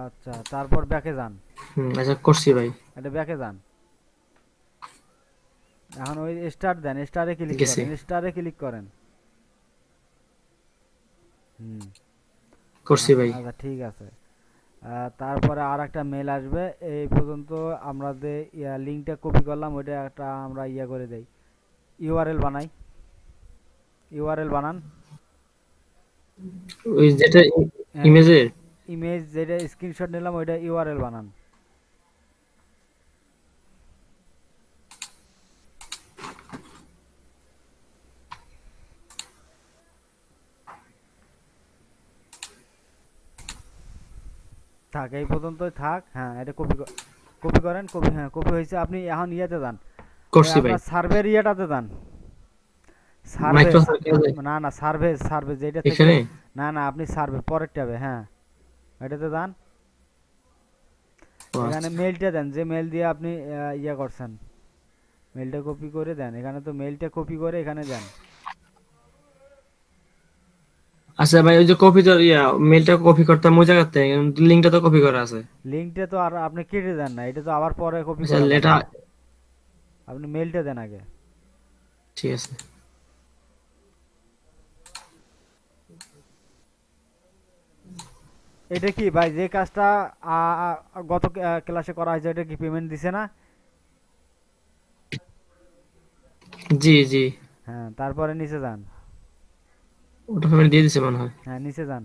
Speaker 1: আচ্ছা তারপর ব্যাকে যান,
Speaker 2: আচ্ছা করছি ভাই।
Speaker 1: এটা ব্যাকে যান, এখন ওই স্টার দেন, স্টারে ক্লিক
Speaker 2: গেছি,
Speaker 1: করেন, স্টারে ক্লিক করেন। হুম
Speaker 2: করছি ভাই।
Speaker 1: আচ্ছা ঠিক আছে, তারপরে আর একটা মেল আসবে, এই পর্যন্ত আমরা যে লিঙ্কটা কপি করলাম ওইটা একটা আমরা করে দেই, ইউআরএল বানাই, ইউআরএল বানান,
Speaker 2: ওই যেটা ইমেজের।
Speaker 1: ইমেজ যেটা স্ক্রিনশট নিলাম ওইটা ইউআরএল বানান। থাক এই পর্যন্তই থাক, হ্যাঁ এটা কপি করেন, কপি, হ্যাঁ কপি হয়েছে, আপনি এখন ইয়েতে যান, ওই
Speaker 2: করছি ভাই।
Speaker 1: আপনার সার্ভের ইয়েটাতে যান, সার্ভে,
Speaker 2: মাইক্রো সার্কেলে
Speaker 1: না না সার্ভে, সার্ভে যেটা থেকে,
Speaker 2: এখানে।
Speaker 1: না না আপনি সার্ভে পরের ট্যাবে, হ্যাঁ এটাতে যান,
Speaker 2: ও
Speaker 1: এখানে
Speaker 2: আচ্ছা,
Speaker 1: মেলটা দেন, যে মেল দিয়ে আপনি করছেন, মেলটা কপি করে দেন, এখানে তো মেলটা কপি করে এখানে দেন,
Speaker 2: আচ্ছা ভাই, ওই যে কপি তো মেলটা কপি করতাম ওই জায়গাতে, লিঙ্কটা তো কপি করা আছে।
Speaker 1: লিঙ্কটা তো আর আপনি কেটে দেন না, এটা তো আবার পরে কপি
Speaker 2: আচ্ছা
Speaker 1: করা
Speaker 2: এটা
Speaker 1: লাগবে। আপনি মেলটা দেন আগে।
Speaker 2: ঠিক আছে।
Speaker 1: এটা কি ভাই যে কাজটা গত ক্লাসে করা হয়েছে, এটা কি পেমেন্ট দিছে না?
Speaker 2: জি জি,
Speaker 1: হ্যাঁ, তারপরে নিচে যান।
Speaker 2: ওটা পেমেন্ট দিয়ে দিছে মনে হয়।
Speaker 1: হ্যাঁ, নিচে যান।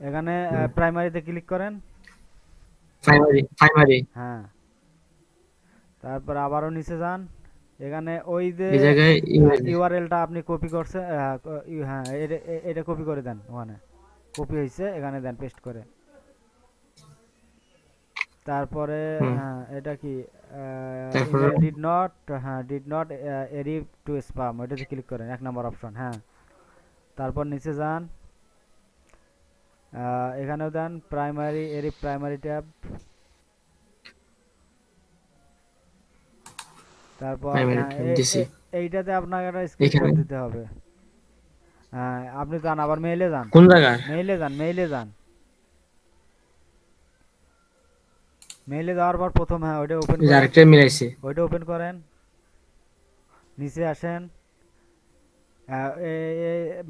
Speaker 1: এখানে প্রাইমারিতে ক্লিক করেন।
Speaker 2: প্রাইমারি প্রাইমারি
Speaker 1: হ্যাঁ, তারপর আবারও নিচে যান। এখানে ওই যে
Speaker 2: এই জায়গায় ইমেল।
Speaker 1: ইউআরএলটা আপনি কপি করছেন, হ্যাঁ এটা কপি করে দেন। ওখানে কপি হয়েছে, এখানে দেন পেস্ট করে। তারপরে
Speaker 2: হুম,
Speaker 1: হ্যাঁ, এটা কি
Speaker 2: তারপরে
Speaker 1: ইমেল ডিড নট, হ্যাঁ ডিড নট এরিভ টু স্পাম, ওইটাতে ক্লিক করেন, 1 নম্বর অপশন। হ্যাঁ, তারপর নিচে যান। এখানেও দেন প্রাইমারি এরিভ প্রাইমারি ট্যাব। তারপর
Speaker 2: প্রাইমারি
Speaker 1: হ্যাঁ,
Speaker 2: দিছি
Speaker 1: এইটাতে আপনাকে একটা স্ক্রিনশট
Speaker 2: এখানে।
Speaker 1: দিতে হবে। হ্যাঁ, আপনি যান আবার মেইলে যান।
Speaker 2: কোন জায়গায়?
Speaker 1: মেইলে যান, মেইলে যান। মেইলে যাওয়ার পর প্রথম হ্যাঁ ওইটা ওপেন
Speaker 2: এই যে
Speaker 1: করেন।
Speaker 2: আরেকটা মিলাইছে।
Speaker 1: ওইটা ওপেন করেন, নিচে আসেন।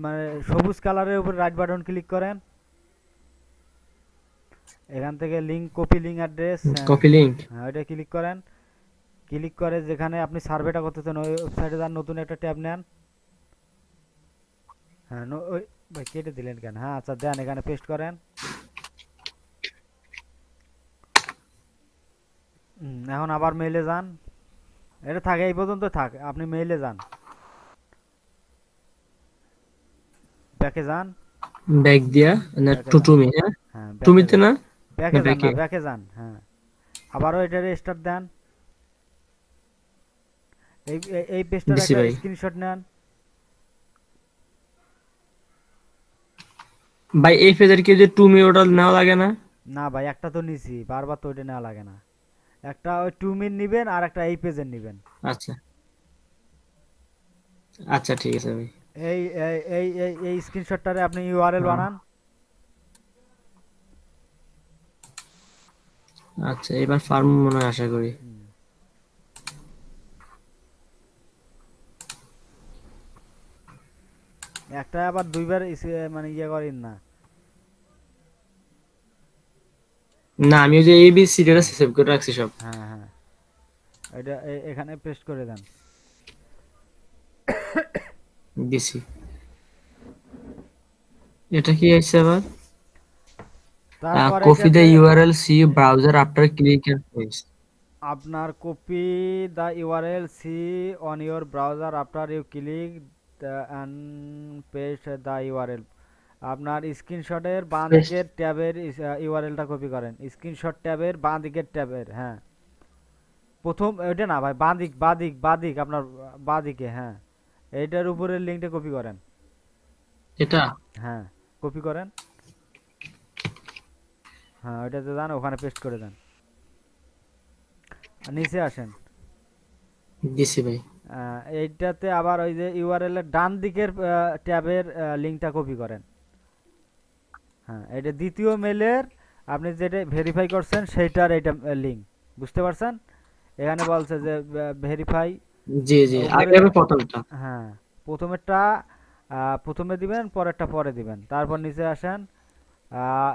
Speaker 1: মানে সবুজ কালারের উপর রাইট বাটন ক্লিক করেন। এখান থেকে লিঙ্ক কপি লিঙ্ক অ্যাড্রেস, হ্যাঁ
Speaker 2: কপি লিংক।
Speaker 1: হ্যাঁ ওইটা ক্লিক করেন। ক্লিক করে যেখানে আপনি সার্ভেটা করতেছেন ওই ওয়েবসাইটে যান, নতুন একটা ট্যাব নেন। হ্যাঁ ওই ভাই কেটে দিলেন কেন? হ্যাঁ আচ্ছা দেন, এখানে পেস্ট করেন। এখন আবার মেইলে যান। এটা থাকে এই পর্যন্ত থাক, আপনি মেইলে যান, ব্যাকে যান।
Speaker 2: ব্যাগ দিয়া না
Speaker 1: ব্যাকে যান,
Speaker 2: টুটুমি? হ্যাঁ,
Speaker 1: হ্যাঁ ব্যাকে
Speaker 2: টুমিতে
Speaker 1: যান।
Speaker 2: না? না
Speaker 1: ব্যাকে যান না,
Speaker 2: ব্যাকে?
Speaker 1: ব্যাকে যান। হ্যাঁ, আবারও এটা স্টার্ট দেন। এই পেজটার
Speaker 2: দিছি
Speaker 1: একটা
Speaker 2: ভাই।
Speaker 1: স্ক্রিনশট নেন।
Speaker 2: ভাই এই পেজের কি যে টুমি ওটা নেওয়া লাগে না?
Speaker 1: না ভাই, একটা তো নিছি, বারবার তো ওইটা নেওয়া লাগে না। একটা ওই 2 মিনিট নিবেন আর একটা এই পেজের নিবেন।
Speaker 2: আচ্ছা আচ্ছা, ঠিক আছে ভাই।
Speaker 1: এই এই এই এই এই স্ক্রিনশটটারে আপনি ইউআরএল
Speaker 2: হ্যাঁ,
Speaker 1: বানান।
Speaker 2: আচ্ছা এবার ফার্ম মনে হয়, আশা করি।
Speaker 1: হুম, একটা আবার দুইবার মানে ইয়ে করেন না।
Speaker 2: না, আমি ওই যে এই বি সিডিটা সেভ করে রাখছি সব।
Speaker 1: হ্যাঁ হ্যাঁ, এটা এখানে পেস্ট করে দেন।
Speaker 2: দিছি। এটা কি আছে আবার?
Speaker 1: তারপর
Speaker 2: কপি দ্য
Speaker 1: এটাতে
Speaker 2: URL see browser after click and paste.
Speaker 1: আপনার copy the URL see on your browser after you click and paste the URL. আপনার স্ক্রিনশটের বাঁ
Speaker 2: পেস্ট।
Speaker 1: দিকের ট্যাবের ইউআরএলটা কপি করেন, স্ক্রিনশট ট্যাবের বাঁ দিকের ট্যাবের। হ্যাঁ, প্রথম ওইটা না ভাই, বাঁ দিক বাঁ দিক বাঁ দিক, আপনার বাঁ দিকে। হ্যাঁ, এইটার উপরের লিঙ্কটা কপি করেন।
Speaker 2: এটা
Speaker 1: হ্যাঁ, কপি করেন। হ্যাঁ, ওইটাতে যান, ওখানে পেস্ট করে দেন। আর নিচে আসেন।
Speaker 2: দিছি ভাই।
Speaker 1: এইটাতে আবার ওই যে ইউআরএল এর ডান দিকের ট্যাবের লিঙ্কটা কপি করেন। হ্যাঁ, এটা দ্বিতীয় মেলের আপনি যেটা ভেরিফাই করছেন সেইটার এইটা লিঙ্ক। বুঝতে পারছেন? এখানে বলছে যে ভেরিফাই
Speaker 2: জি জি,
Speaker 1: উপরে।
Speaker 2: আগে আমি প্রথমটা।
Speaker 1: হ্যাঁ, প্রথমেরটা প্রথমে দিবেন, পরেরটা পরে দিবেন। তারপর নিচে আসেন।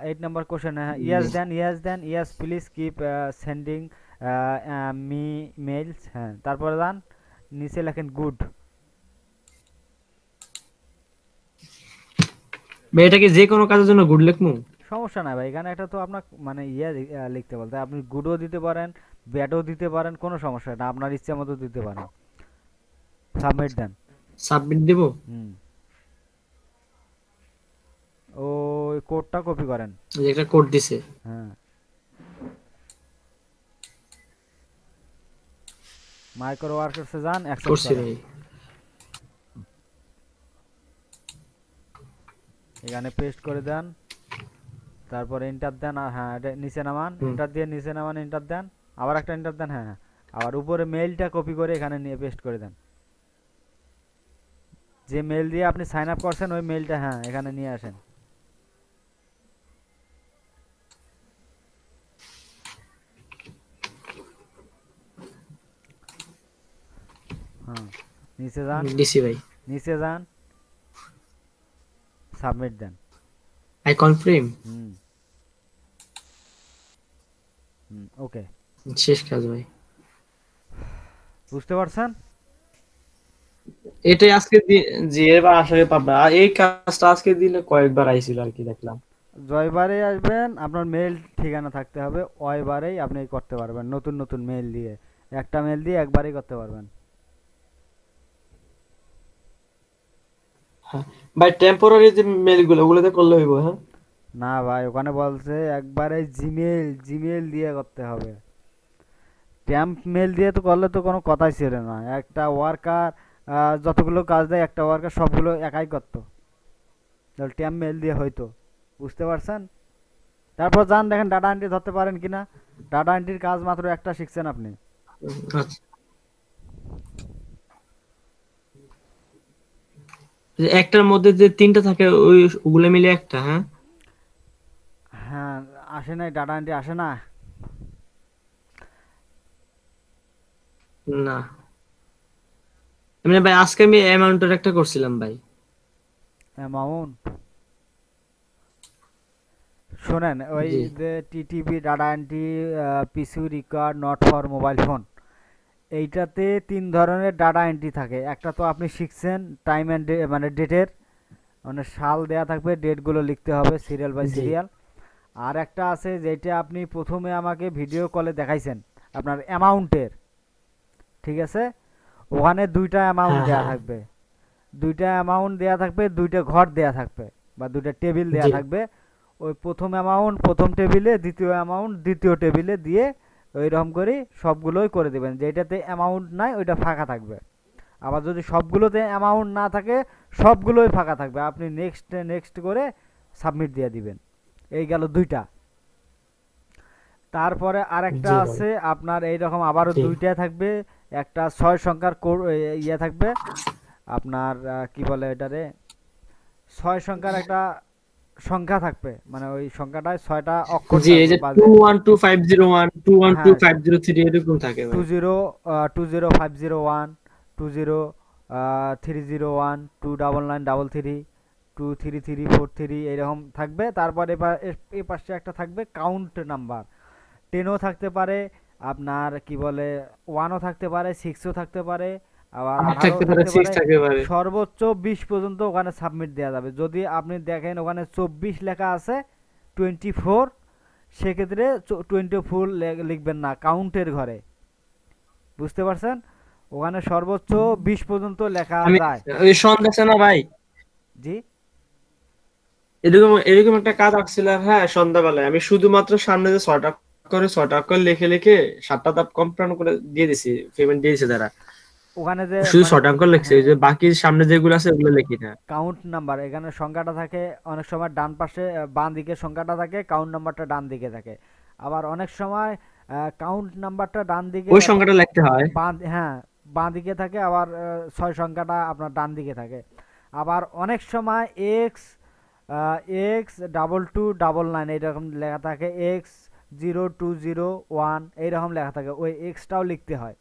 Speaker 1: 8 নম্বর কোশ্চেন, ইয়েস
Speaker 2: দিছি।
Speaker 1: দেন, ইয়েস দেন, yes please keep sending me mails. হ্যাঁ, তারপরে যান, নিচে লেখেন গুড।
Speaker 2: ভাই এটা কি যে কোনো কাজের জন্য গুড লিখমু?
Speaker 1: সমস্যা নাই ভাই, এখানে একটা তো আপনার মানে ইয়ে লিখতে বলতে, আপনি গুডও দিতে পারেন, ব্যাডও দিতে পারেন, কোনো সমস্যা না, আপনার ইচ্ছা মতো দিতে পারেন। সাবমিট দেন।
Speaker 2: সাবমিট দেব?
Speaker 1: হুম, ওই কোডটা কপি করেন।
Speaker 2: এই যে একটা কোড দিছে।
Speaker 1: হ্যাঁ, মাইক্রো ওয়ার্কার্সে যান, অ্যাকসেপ্ট
Speaker 2: করছি
Speaker 1: করেন।
Speaker 2: ভাই।
Speaker 1: এখানে পেস্ট করে দেন, তারপরে এন্টার দেন। আর হ্যাঁ, এটা নিচে নামান,
Speaker 2: হুম,
Speaker 1: এন্টার দিয়ে নিচে নামান, এন্টার দেন। আবার একটা এন্টার দেন। হ্যাঁ হ্যাঁ, আবার উপরে মেইলটা কপি করে এখানে নিয়ে পেস্ট করে দেন। যে মেল দিয়ে আপনি সাইন আপ করছেন ওই মেলটা হ্যাঁ এখানে নিয়ে আসেন। হ্যাঁ নিচে যান,
Speaker 2: দিছি ভাই।
Speaker 1: নিচে যান, সাবমিট দেন।
Speaker 2: I confirm.
Speaker 1: হুম হুম ওকে।
Speaker 2: শেষ কাজ ভাই।
Speaker 1: বুঝতে পারছেন?
Speaker 2: এটাই আজকে জি এবার আসলে পাবনা। আর এই কাজটা আজকে দিলে কয়েকবার আইছিল আর কি দেখলাম।
Speaker 1: জয়বারে আসবেন, আপনার মেল ঠিকানা থাকতে হবে, ওইবারেই আপনি করতে পারবেন নতুন নতুন মেল দিয়ে। একটা মেল দিয়ে একবারই করতে পারবেন।
Speaker 2: হ্যাঁ ভাই, টেম্পোরারি যে মেলগুলো ওগুলোতে করলে হইব? হ্যাঁ
Speaker 1: না ভাই, ওখানে বলছে একবারে জিমেল, জিমেল দিয়ে করতে হবে। ট্যাম্প মেল দিয়ে তো করলে তো কোনো কথাই ছিল না। একটা ওয়ার্কার যতগুলো কাজ দেয় একটা ওয়ার্কার সবগুলো একাই করতো, তাহলে ট্যাম্প মেল দিয়ে হয়তো। বুঝতে পারছেন? তারপর যান দেখেন ডাটা এন্ট্রি ধরতে পারেন কিনা। ডাটা এন্ট্রির কাজ মাত্র একটা শিখছেন আপনি।
Speaker 2: আচ্ছা। যে একটার মধ্যে যে তিনটা থাকে ওই ওগুলো মিলে একটা, হ্যাঁ?
Speaker 1: হ্যাঁ আসে নাই, ডাটা এন্ট্রি আসে না।
Speaker 2: না এমনি ভাই আজকে আমি অ্যামাউন্টের একটা করছিলাম ভাই।
Speaker 1: অ্যামাউন্ট শোনেন, ওই
Speaker 2: জি
Speaker 1: যে TTP data entry PC required not for mobile phone, এইটাতে তিন ধরনের ডাটা এন্ট্রি থাকে। একটা তো আপনি শিখছেন টাইম অ্যান্ড মানে ডেটের, মানে সাল দেয়া থাকবে, ডেটগুলো লিখতে হবে সিরিয়াল বাই
Speaker 2: জি
Speaker 1: সিরিয়াল। আর একটা আছে যেটা আপনি প্রথমে আমাকে ভিডিও কলে দেখাইছেন, আপনার অ্যামাউন্টের। ঠিক আছে, ওখানে দুইটা অ্যামাউন্ট
Speaker 2: হ্যাঁ
Speaker 1: দেয়া
Speaker 2: হ্যাঁ
Speaker 1: থাকবে, দুইটা অ্যামাউন্ট দেয়া থাকবে, দুইটা ঘর দেয়া থাকবে বা দুইটা টেবিল দেয়া
Speaker 2: জি
Speaker 1: থাকবে। ওই প্রথম অ্যামাউন্ট প্রথম টেবিলে, দ্বিতীয় অ্যামাউন্ট দ্বিতীয় টেবিলে দিয়ে ওইরকম করে সবগুলোই করে দেবেন। যেটাতে অ্যামাউন্ট নাই ওইটা ফাঁকা থাকবে। আবার যদি সবগুলোতে অ্যামাউন্ট না থাকে সবগুলোই ফাঁকা থাকবে, আপনি নেক্সট নেক্সট করে সাবমিট দিয়ে দিবেন। এই গেল দুইটা। তারপরে আরেকটা
Speaker 2: জি ভাই
Speaker 1: আছে আপনার এইরকম আবারও
Speaker 2: জি
Speaker 1: দুইটা থাকবে। একটা 6 সংখ্যার ইয়ে থাকবে আপনার, কি বলে এটারে, 6 সংখ্যার একটা সংখ্যা থাকবে, মানে ওই সংখ্যাটায় 6টা অক্ষর
Speaker 2: জি। এই
Speaker 1: থাকবে
Speaker 2: যে
Speaker 1: বা
Speaker 2: 212501
Speaker 1: হ্যাঁ
Speaker 2: 212503 এরকম থাকে
Speaker 1: টু
Speaker 2: ভাই।
Speaker 1: জিরো 20501, 20 301, 29933, 23343 এইরকম থাকবে। তারপর এবার এ পাশে একটা থাকবে কাউন্ট নাম্বার। 10ও থাকতে পারে, আপনার কি বলে 1ও থাকতে পারে, 6ও থাকতে পারে, আবার
Speaker 2: 8
Speaker 1: 18ও
Speaker 2: থাকতে পারে,
Speaker 1: থাকতে
Speaker 2: 6
Speaker 1: পারে।
Speaker 2: থাকতে পারে।
Speaker 1: সর্বোচ্চ 20 পর্যন্ত ওখানে সাবমিট দেওয়া যাবে। যদি আপনি দেখেন ওখানে 24 লেখা আছে, 24, সেক্ষেত্রে 24 লিখবেন না, কাউন্টের ঘরে। বুঝতে পারছেন? ওখানে সর্বোচ্চ 20 পর্যন্ত লেখা
Speaker 2: আমি
Speaker 1: যায়।
Speaker 2: ওই সন্ধ্যা আছে না ভাই,
Speaker 1: জি
Speaker 2: এরকম এরকম একটা কাজ আসছিলাম হ্যাঁ সন্ধ্যাবেলায়। আমি শুধুমাত্র সামনে যে 6 টা করে লিখে লিখে 7টা ধাপ কমপ্লিট করে দিয়ে দিছি, পেমেন্ট দিয়ে দিছে তারা।
Speaker 1: ওখানে যে
Speaker 2: শুধু
Speaker 1: মানে
Speaker 2: 6টা করে লিখছে,
Speaker 1: হ্যাঁ
Speaker 2: ওই যে বাকি সামনে যেগুলো আছে ওগুলো লিখি না।
Speaker 1: কাউন্ট নাম্বার এখানে সংখ্যাটা থাকে। অনেক সময় ডান পাশে বাঁ দিকে সংখ্যাটা থাকে, কাউন্ট নাম্বারটা ডান দিকে থাকে। আবার অনেক সময় কাউন্ট নাম্বারটা ডান দিকে
Speaker 2: ওই সংখ্যাটা লিখতে হয়।
Speaker 1: হ্যাঁ বাঁ দিকে থাকে, আবার 6 সংখ্যাটা আপনার ডান দিকে থাকে। আবার অনেক সময় এক্স এক্স 2299 এইরকম লেখা থাকে, X0201 এইরকম লেখা থাকে, ওই এক্সটাও লিখতে হয়।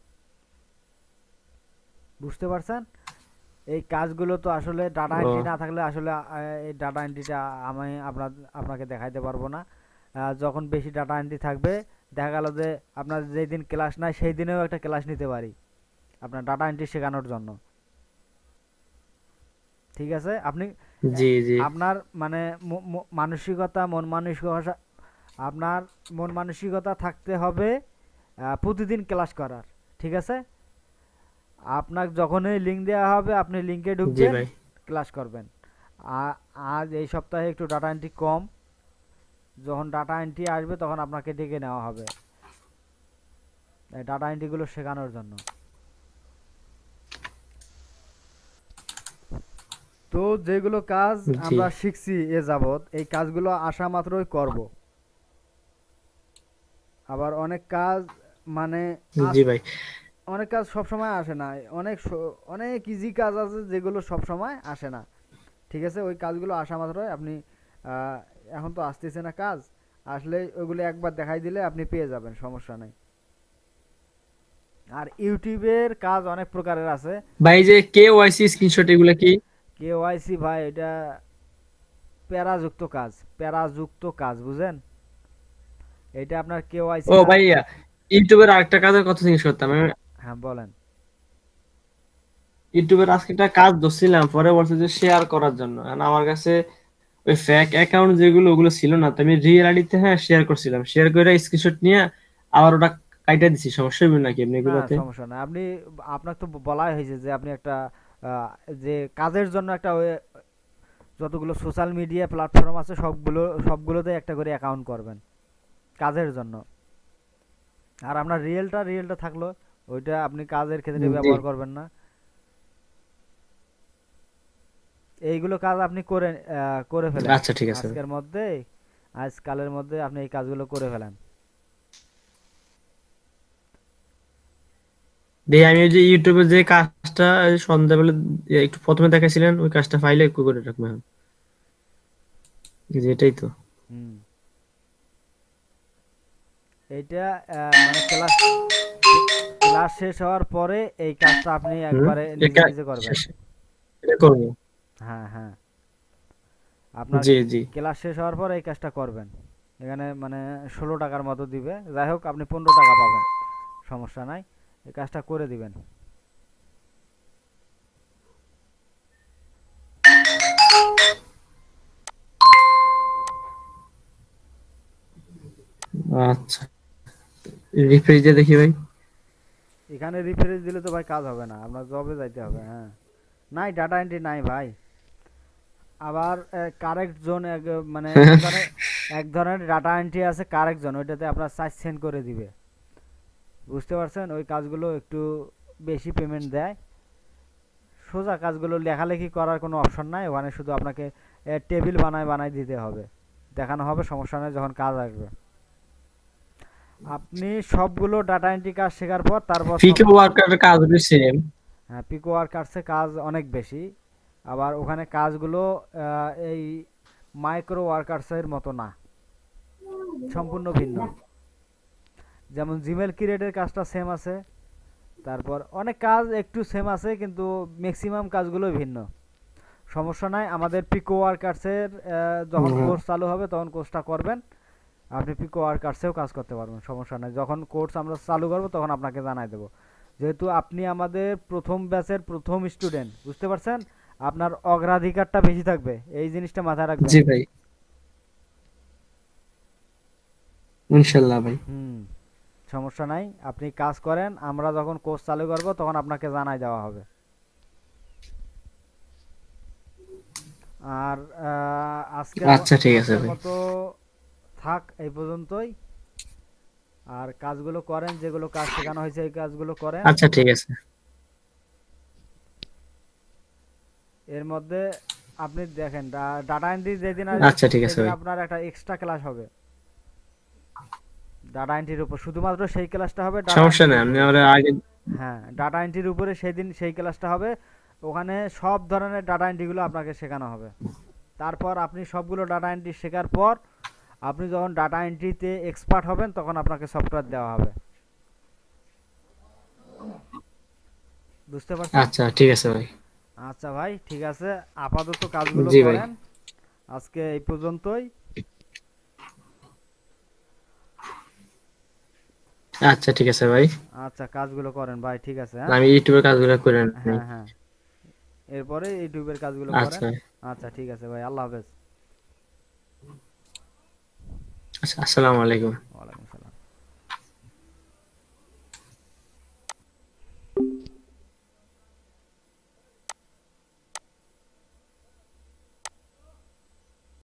Speaker 1: বুঝতে পারছেন? এই কাজগুলো তো আসলে ডাটা
Speaker 2: ও
Speaker 1: এন্ট্রি না থাকলে আসলে এই ডাটা এন্ট্রিটা আমি আপনাকে দেখাইতে পারবো না। যখন বেশি ডাটা এন্ট্রি থাকবে, দেখা গেল যে আপনার যেই দিন ক্লাস নাই সেই দিনেও একটা ক্লাস নিতে পারি আপনার ডাটা এন্ট্রি শেখানোর জন্য। ঠিক আছে, আপনি
Speaker 2: জি জি
Speaker 1: আপনার মানে মানসিকতা, মন মানসিকতা, আপনার মন মানসিকতা থাকতে হবে প্রতিদিন ক্লাস করার। ঠিক আছে, আপনার যখনই লিঙ্ক দেওয়া হবে আপনি লিঙ্কে
Speaker 2: জি
Speaker 1: ঢুকবেন,
Speaker 2: ভাই।
Speaker 1: ক্লাস করবেন। আজ এই সপ্তাহে একটু ডাটা এন্ট্রি কম, যখন ডাটা এন্ট্রি আসবে তখন আপনাকে ডেকে নেওয়া হবে এই ডাটা এন্ট্রিগুলো শেখানোর জন্য। তো যেগুলো কাজ
Speaker 2: জি
Speaker 1: আমরা শিখছি এ যাবৎ, এই কাজগুলো আসা মাত্রই করব। আবার অনেক কাজ মানে
Speaker 2: জি ভাই।
Speaker 1: অনেক কাজ সব সময় আসে না, অনেক ইজি কাজ আছে যেগুলো সব সময় আসে না। ঠিক আছে, ওই কাজগুলো আসা মাত্রই আপনি আহ, এখন তো আসতেছে না কাজ, আসলে ওইগুলো একবার দেখাই দিলে আপনি পেয়ে যাবেন, সমস্যা নেই। আর ইউটিউবের কাজ অনেক প্রকারের আছে।
Speaker 2: ভাই যে KYC স্ক্রিনশট এগুলা কি?
Speaker 1: কেওয়াইসি ভাই, এটা প্যারাযুক্ত কাজ, প্যারাযুক্ত কাজ বুঝেন, এটা আপনার
Speaker 2: ও
Speaker 1: কেওয়াইসিটা।
Speaker 2: ভাই, ইউটিউবের আরেকটা কাজের কথা জিজ্ঞেস করতাম আমি।
Speaker 1: হ্যাঁ বলেন।
Speaker 2: ইউটিউবের আজকে একটা কাজ ধরছিলাম, পরে বলছে যে শেয়ার করার জন্য, আর আমার কাছে ওই ফেক অ্যাকাউন্ট যেগুলো ওগুলো ছিল না, তো আমি রিয়েল আইডিতে হ্যাঁ শেয়ার করছিলাম, শেয়ার করে স্ক্রিনশট নিয়ে আবার ওটা কাইটা দিছি। সমস্যা হবে নাকি আপনি
Speaker 1: না
Speaker 2: এগুলোতে?
Speaker 1: সমস্যা না, আপনি, আপনাকে তো বলাই হয়েছে যে আপনি একটা যে কাজের জন্য একটা যতগুলো সোশ্যাল মিডিয়া প্ল্যাটফর্ম আছে সবগুলোতে একটা করে অ্যাকাউন্ট করবেন কাজের জন্য। আর আপনার রিয়েলটা থাকলো, ওইটা আপনি কাজের ক্ষেত্রে
Speaker 2: জি।
Speaker 1: ব্যবহার করবেন না। এইগুলো কাজ আপনি করে ফেলেন
Speaker 2: আচ্ছা ঠিক আছে ভাই।
Speaker 1: আজকের মধ্যে, আজকালের মধ্যে আপনি এই কাজগুলো করে ফেলেন।
Speaker 2: দিয়ে আমি ওই যে ইউটিউবে যে কাজটা সন্ধ্যাবেলা একটু প্রথমে দেখাইছিলেন, ওই কাজটা ফাইলে একটু করে রাখবো এখন। জি, এটাই তো।
Speaker 1: হুম। এইটা মানে ক্লাস শেষ হওয়ার পরে এই কাজটা আপনি
Speaker 2: হুম।
Speaker 1: একবারে নিজে
Speaker 2: এটা
Speaker 1: নিজে করবেন।
Speaker 2: শেষে এটা করবো।
Speaker 1: হ্যাঁ হ্যাঁ, আপনার
Speaker 2: জি জি।
Speaker 1: ক্লাস শেষ হওয়ার পর এই কাজটা করবেন। এখানে মানে 16 টাকার মতো দিবে, যাই হোক আপনি 15 টাকা পাবেন, সমস্যা নাই, এই কাজটা করে দিবেন।
Speaker 2: আচ্ছা, রিফ্রেশ দিয়ে দেখি ভাই।
Speaker 1: এখানে রিফ্রেশ দিলে তো ভাই কাজ হবে না, আপনার জবে যাইতে হবে। হ্যাঁ, নাই ডাটা এন্ট্রি নাই ভাই। আবার কারেক্ট জোন, মানে এক ধরনের ডাটা এন্ট্রি আছে কারেক্ট জোন, ওইটাতে আপনার সাইজ সেন্ড করে দিবে, বুঝতে পারছেন? ওই কাজগুলো একটু বেশি পেমেন্ট দেয়। সোজা কাজগুলো লেখালেখি করার কোনো অপশন নাই ওখানে, শুধু আপনাকে টেবিল বানায় দিতে হবে, দেখানো হবে, সমস্যা নেই যখন কাজ আসবে। আপনি সবগুলো ডাটা এন্ট্রি কাজ শেখার পর তারপর
Speaker 2: ফিকে ওয়ার্কারের কাজ হচ্ছে সেম।
Speaker 1: হ্যাঁ, পিকো ওয়ার্কার্সে কাজ অনেক বেশি। আবার ওখানে কাজগুলো এই মাইক্রো ওয়ার্কার্সের মতো না, সম্পূর্ণ ভিন্ন। যেমন জিমেল ক্রিয়েটের কাজটা সেম আছে, তারপর অনেক কাজ একটু সেম আছে, কিন্তু ম্যাক্সিমাম কাজগুলো ভিন্ন। সমস্যা নাই, আমাদের পিকো ওয়ার্কার্সের যখন কোর্স চালু হবে তখন কোর্সটা করবেন, আপনি পিকো ওয়ার্কার্সেও কাজ করতে পারবেন, সমস্যা নাই। যখন কোর্স আমরা চালু করবো তখন আপনাকে জানাই দেবো, যেহেতু আপনি আমাদের প্রথম ব্যাচের প্রথম স্টুডেন্ট, বুঝতে পারছেন? আপনার অগ্রাধিকারটা বেশি থাকবে, এই জিনিসটা মাথায় রাখবেন।
Speaker 2: জি ভাই, ইনশাল্লাহ ভাই।
Speaker 1: হুম, সমস্যা নাই, আপনি কাজ করেন, আমরা যখন কোর্স চালু করবো তখন আপনাকে জানাই দেওয়া হবে। আর
Speaker 2: আচ্ছা ঠিক আছে
Speaker 1: আজকের
Speaker 2: ভাই।
Speaker 1: মতো থাক এই পর্যন্তই। আর কাজগুলো করেন, যেগুলো কাজ শেখানো হয়েছে এই কাজগুলো করেন।
Speaker 2: আচ্ছা ঠিক আছে।
Speaker 1: এর মধ্যে আপনি দেখেন ডাটা এন্ট্রি যেদিন আসবে
Speaker 2: আচ্ছা ঠিক আছে
Speaker 1: সেদিন
Speaker 2: ভাই।
Speaker 1: আপনার একটা এক্সট্রা ক্লাস হবে ডাটা এন্ট্রির উপর, শুধুমাত্র সেই ক্লাসটা হবে ডাটা
Speaker 2: সমস্যা
Speaker 1: এন্ট্রির
Speaker 2: নেই, আপনি
Speaker 1: উপরে।
Speaker 2: আমরা আগে।
Speaker 1: হ্যাঁ, ডাটা এন্ট্রির উপরে সেদিন সেই ক্লাসটা হবে, ওখানে সব ধরনের ডাটা এন্ট্রিগুলো আপনাকে শেখানো হবে। তারপর আপনি সবগুলো ডাটা এন্ট্রি শেখার পর আপনি যখন ডাটা এন্ট্রিতে এক্সপার্ট হবেন তখন আপনাকে সফটওয়্যার দেওয়া হবে, বুঝতে পারছেন?
Speaker 2: আচ্ছা ঠিক আছে ভাই।
Speaker 1: আচ্ছা ভাই, ঠিক আছে, আপাতত কাজগুলো
Speaker 2: জি ভাই।
Speaker 1: করেন, আজকে এই পর্যন্তই।
Speaker 2: আচ্ছা ঠিক আছে ভাই।
Speaker 1: আচ্ছা, কাজগুলো করেন ভাই, ঠিক আছে, হ্যাঁ।
Speaker 2: আমি ইউটিউবের কাজগুলো করে নিই।
Speaker 1: হ্যাঁ হ্যাঁ, এরপরে ইউটিউবের কাজগুলো করেন।
Speaker 2: আচ্ছা।
Speaker 1: আচ্ছা ঠিক আছে ভাই, আল্লাহ হাফেজ।
Speaker 2: আচ্ছা, আসসালামু আলাইকুম।